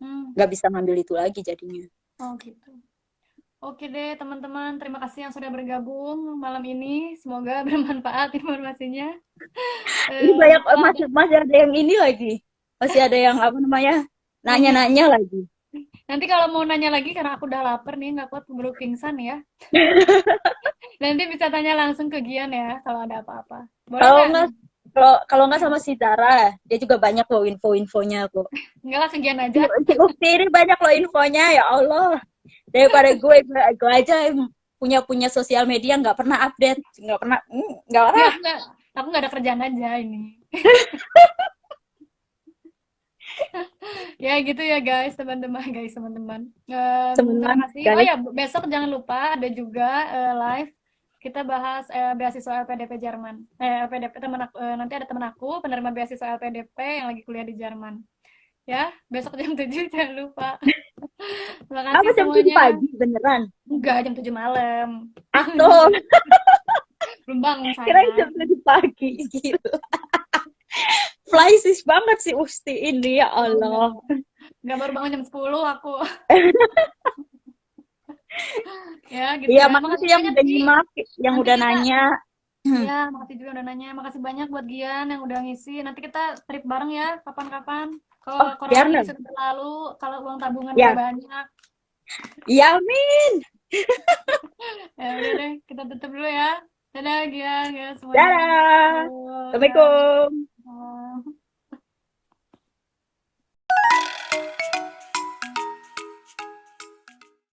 Hmm. nggak bisa ngambil itu lagi jadinya. Oh gitu. Oke deh teman-teman, terima kasih yang sudah bergabung malam ini. Semoga bermanfaat informasinya. Ini banyak Kalau ada masih masih ada yang ini lagi, masih ada yang apa namanya nanya, nanya-nanya lagi. Nanti kalau mau nanya lagi karena aku udah lapar nih, nggak kuat keburu pingsan ya. Nanti bisa tanya langsung ke Gian ya kalau ada apa-apa. Boleh Kalau nggak? nggak kalau kalau nggak sama si Zara, dia juga banyak loh info-infonya aku. Nggak lah ke Gian Si aja. si Ukti ini banyak loh infonya, ya Allah. Daripada gue aja yang punya punya sosial media nggak pernah update, nggak Ya pernah. aku nggak ada kerjaan aja ini. Ya gitu ya guys, teman-teman, guys, teman-teman. Terima Teman, kasih. Oh guys. ya, besok jangan lupa ada juga live kita bahas beasiswa LPDP Jerman. LPDP teman aku, nanti ada teman aku penerima beasiswa LPDP yang lagi kuliah di Jerman. Ya, besok jam 7 jangan lupa. Terima Apa kasih jam 7 semuanya. pagi beneran? Enggak, jam 7 malam. Jam Atau 7. Belum bangun kira saya. jam 7 pagi. Gila. Flysys banget sih Usti ini, ya Oh, enggak. Allah. Enggak baru bangun jam 10 aku. Ya, gitu Iya, ya. makasih Makasih yang banyak, udah Gi. nyimak, yang Nanti udah kita nanya. Iya, makasih juga udah nanya. Makasih banyak buat Gian yang udah ngisi. Nanti kita trip bareng ya, kapan-kapan. Kalau Oh, corona biar ini nih. sudah berlalu, kalau uang tabungan udah Ya, banyak. iya, Min. Ya udah deh, kita tutup dulu ya. Dadah Gian, ya semuanya. Dadah. Halo, dah. Assalamualaikum.